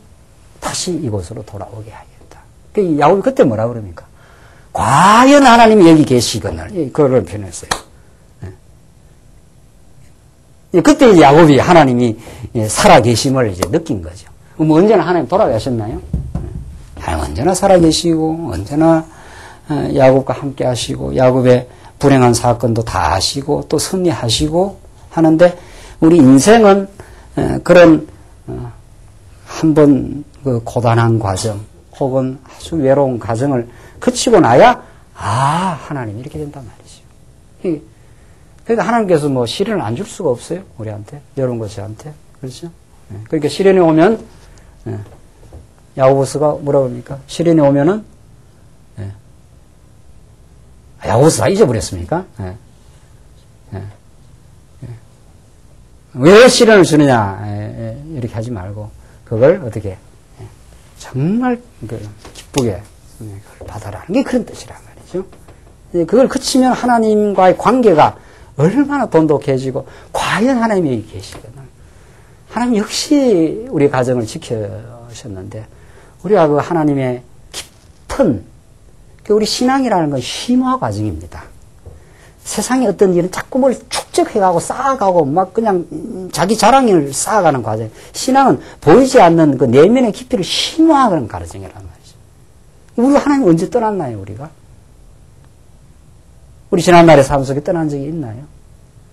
다시 이곳으로 돌아오게 하겠다. 그 야곱이 그때 뭐라 그럽니까? 과연 하나님이 여기 계시거늘 그걸 표현했어요. 그때 이제 야곱이 하나님이 살아계심을 이제 느낀 거죠. 뭐 언제나 하나님 돌아가셨나요? 하나님 언제나 살아계시고, 언제나 야곱과 함께 하시고, 야곱의 불행한 사건도 다 아시고, 또 승리하시고 하는데, 우리 인생은 그런 한번 그 고단한 과정, 혹은 아주 외로운 과정을 거치고 나야, 하나님이 이렇게 된단 말이죠. 그러니까 하나님께서 뭐 시련을 안 줄 수가 없어요. 우리한테. 여러분과 저한테. 그렇죠? 그러니까 시련이 오면, 야고보스가 뭐라고 합니까? 시련이 오면은, 야고보스 다 잊어버렸습니까? 왜 시련을 주느냐, 이렇게 하지 말고, 그걸 어떻게, 정말 기쁘게 그걸 받아라는 게 그런 뜻이란 말이죠. 그걸 그치면 하나님과의 관계가 얼마나 돈독해지고, 과연 하나님이 여기 계시거든. 하나님 역시 우리 가정을 지켜주셨는데, 우리가 그 하나님의 깊은, 우리 신앙이라는 건 심화 과정입니다. 세상에 어떤 일은 자꾸 뭘 축적해가고 쌓아가고 막 그냥 자기 자랑을 쌓아가는 과정. 신앙은 보이지 않는 그 내면의 깊이를 심화하는 과정이란 말이죠. 우리 하나님 언제 떠났나요, 우리가? 우리 지난날의 삶 속에 떠난 적이 있나요?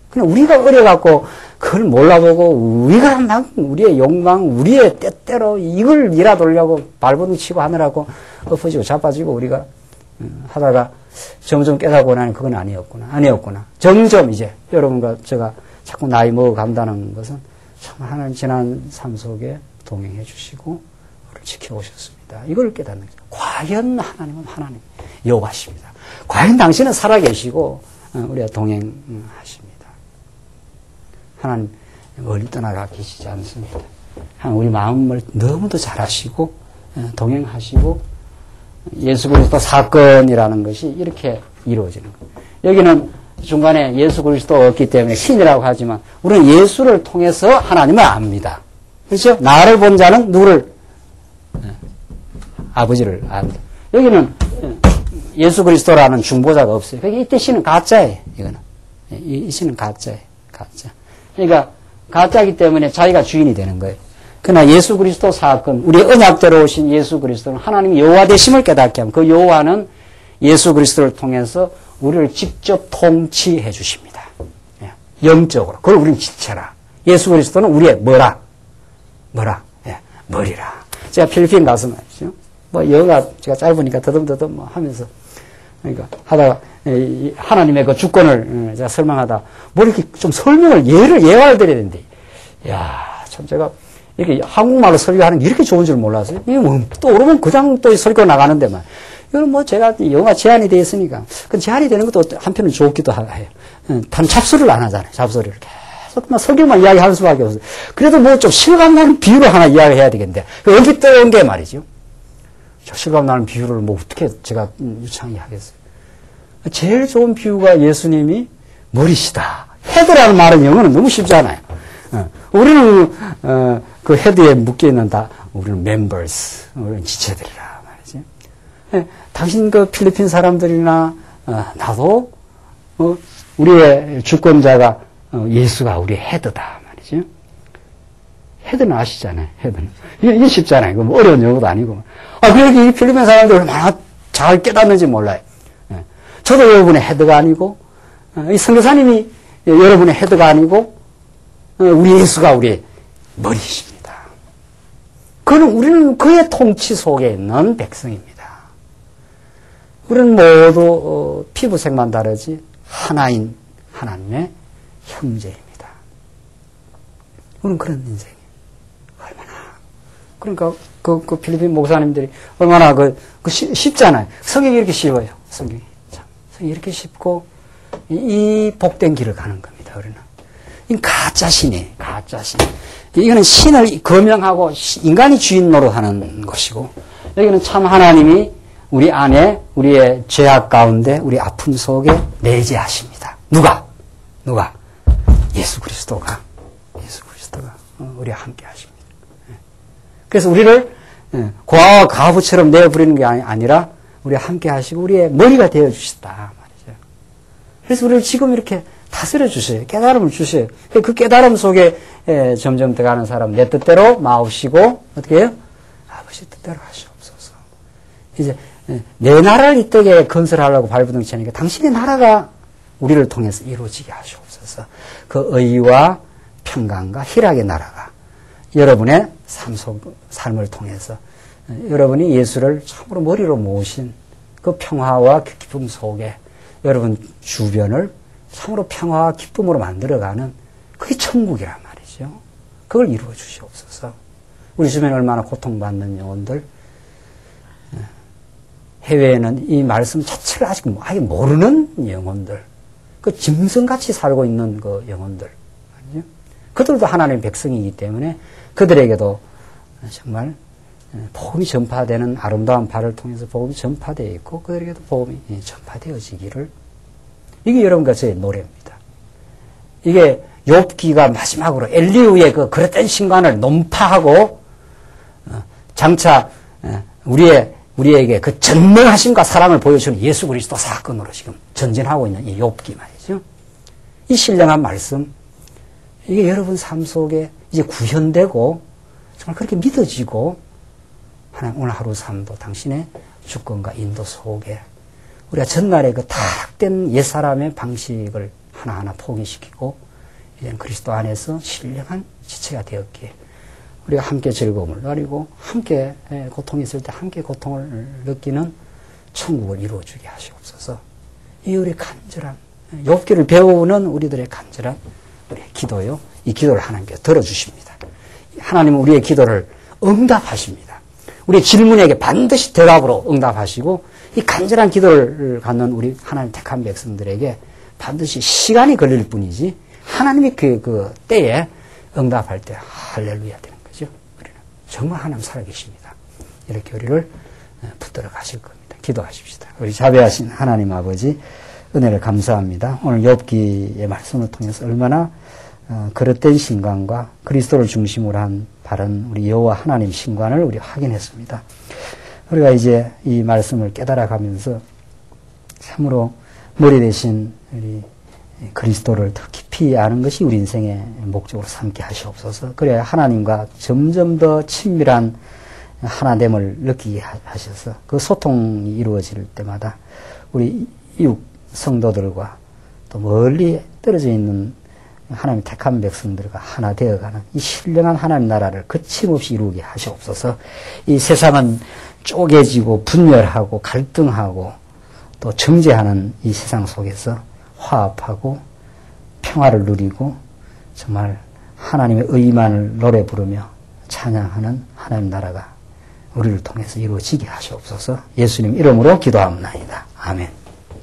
그냥 우리가 어려갖고 그걸 몰라보고 우리가 막 우리의 욕망, 우리의 때때로 이걸 밀어돌려고 발버둥 치고 하느라고 엎어지고 자빠지고 우리가 하다가 점점 깨닫고 나니 그건 아니었구나. 점점 이제 여러분과 제가 자꾸 나이 먹어간다는 것은 정말 하나님 지난 삶 속에 동행해 주시고 우리를 지켜오셨습니다. 이걸 깨닫는 거죠. 과연 하나님은 하나님 여호와십니다. 과연 당신은 살아계시고 우리와 동행하십니다. 하나님 멀리 떠나가 계시지 않습니다. 하나님 우리 마음을 너무도 잘 아시고 동행하시고 예수 그리스도 사건이라는 것이 이렇게 이루어지는 거예요. 여기는 중간에 예수 그리스도가 없기 때문에 신이라고 하지만 우리는 예수를 통해서 하나님을 압니다. 그렇죠? 나를 본 자는 누구를? 아버지를 압니다. 여기는 예수 그리스도라는 중보자가 없어요. 그러니까 이때 신은 가짜예요. 이거는. 이 신은 가짜예요. 가짜. 그러니까 가짜이기 때문에 자기가 주인이 되는 거예요. 그러나 예수 그리스도 사건, 우리 언약대로 오신 예수 그리스도는 하나님 여호와 되심을 깨닫게 하면 그 여호와는 예수 그리스도를 통해서 우리를 직접 통치해 주십니다. 영적으로. 그걸 우리는 지체라. 예수 그리스도는 우리의 뭐라? 머리라. 제가 필리핀 가서 말이죠. 뭐 영어가 제가 짧으니까 더듬더듬 뭐 하면서 그러니까 하다가 하나님의 그 주권을 제가 설명하다 뭐 이렇게 좀 설명을 예화를 드려야 되는데 참 제가 이렇게 한국말로 설교하는 게 이렇게 좋은 줄 몰랐어요. 이게 뭐 또 오르면 그냥 또 설교 나가는데만. 이건 뭐 제가 영어가 제한이 되어 있으니까. 그 제한이 되는 것도 한편은 좋기도 해요. 단 잡소리를 안 하잖아요. 잡소리를. 계속 막 설교만 이야기하는 수밖에 없어요. 그래도 뭐 좀 실감나는 비유를 하나 이야기해야 되겠는데. 여기 떠온 게 말이죠. 저 실감나는 비유를 뭐 어떻게 제가 유창히 하겠어요. 제일 좋은 비유가 예수님이 머리시다. 헤드라는 말은 영어는 너무 쉽잖아요. 우리는 그 헤드에 묶여있는 우리는 members, 우리는 지체들이라 말이지. 당신 그 필리핀 사람들이나 나도 우리의 주권자가 예수가 우리의 헤드다 말이지. 헤드는 아시잖아요. 헤드는 이게 쉽잖아요. 이거 뭐 어려운 영어도 아니고. 그러니까 이 필리핀 사람들 얼마나 잘 깨닫는지 몰라요. 저도 여러분의 헤드가 아니고 이 선교사님이 여러분의 헤드가 아니고 우리 예수가 우리의 머리이십니다. 우리는 그의 통치 속에 있는 백성입니다. 우리는 모두 피부색만 다르지 하나인 하나님의 형제입니다. 우리는 그런 인생이에요. 얼마나 그러니까 그 필리핀 목사님들이 얼마나 쉽잖아요. 성경이 이렇게 쉬워요. 성경이 이렇게 쉽고 이 복된 길을 가는 겁니다. 우리는. 이건 가짜신이에요. 가짜신. 이거는 신을 거명하고 인간이 주인 노릇하는 것이고 여기는 참 하나님이 우리 안에 우리의 죄악 가운데 우리 아픔 속에 내재하십니다. 누가? 예수 그리스도가 우리와 함께 하십니다. 그래서 우리를 고아와 과부처럼 내어버리는 게 아니라 우리와 함께 하시고 우리의 머리가 되어주셨다 말이죠. 그래서 우리를 지금 이렇게 다스려 주셔요. 깨달음을 주셔요. 그 깨달음 속에 점점 들어가는 사람 내 뜻대로 마옵시고 어떻게 해요? 아버지 뜻대로 하시옵소서. 이제 내 나라를 이 땅에 건설하려고 발부둥 치니까 당신의 나라가 우리를 통해서 이루어지게 하시옵소서. 그 의와 평강과 희락의 나라가 여러분의 삶을 통해서 여러분이 예수를 참으로 머리로 모으신 그 평화와 기쁨 속에 여러분 주변을 참으로 평화와 기쁨으로 만들어가는 그게 천국이란 말이죠. 그걸 이루어 주시옵소서. 우리 주변에 얼마나 고통받는 영혼들, 해외에는 이 말씀 자체를 아직 아예 모르는 영혼들, 그 짐승같이 살고 있는 그 영혼들, 그들도 하나님의 백성이기 때문에 그들에게도 정말 복음이 전파되는 아름다운 발을 통해서 복음이 전파되어 있고 그들에게도 복음이 전파되어지기를, 이게 여러분과 저의 노래입니다. 이게 욥기가 마지막으로 엘리후의 그 그릇된 신관을 논파하고 장차 우리에게 그 전능하심과 사랑을 보여주는 예수 그리스도 사건으로 지금 전진하고 있는 이 욥기 말이죠. 이 신령한 말씀, 이게 여러분 삶 속에 이제 구현되고 정말 그렇게 믿어지고 하나님 오늘 하루 삶도 당신의 주권과 인도 속에 우리가 전날에 그 타락된 옛사람의 방식을 하나하나 포기시키고 이제는 그리스도 안에서 신령한 지체가 되었기에 우리가 함께 즐거움을 누리고 함께 고통이 있을 때 함께 고통을 느끼는 천국을 이루어주게 하시옵소서. 이 우리 간절한 욥기를 배우는 우리들의 간절한 우리의 기도요. 이 기도를 하나님께 들어주십니다. 하나님은 우리의 기도를 응답하십니다. 우리의 질문에게 반드시 대답으로 응답하시고 이 간절한 기도를 갖는 우리 하나님 택한 백성들에게 반드시 시간이 걸릴 뿐이지 하나님이 그 때에 응답할 때 할렐루야 되는 거죠. 우리는 정말 하나님 살아계십니다. 이렇게 우리를 붙들어 가실 겁니다. 기도하십시다. 우리 자비하신 하나님 아버지 은혜를 감사합니다. 오늘 욥기의 말씀을 통해서 얼마나 그릇된 신관과 그리스도를 중심으로 한 바른 우리 여호와 하나님 신관을 우리 확인했습니다. 우리가 이제 이 말씀을 깨달아가면서 참으로 머리 대신 우리 그리스도를 더 깊이 아는 것이 우리 인생의 목적으로 삼게 하시옵소서. 그래야 하나님과 점점 더 친밀한 하나됨을 느끼게 하셔서 그 소통이 이루어질 때마다 우리 이웃 성도들과 또 멀리 떨어져 있는 하나님 택한 백성들과 하나 되어가는 이 신령한 하나님 나라를 거침없이 이루게 하시옵소서. 이 세상은 쪼개지고 분열하고 갈등하고 또 정죄하는 이 세상 속에서 화합하고 평화를 누리고 정말 하나님의 의만을 노래 부르며 찬양하는 하나님 나라가 우리를 통해서 이루어지게 하시옵소서. 예수님 이름으로 기도합니다. 아멘.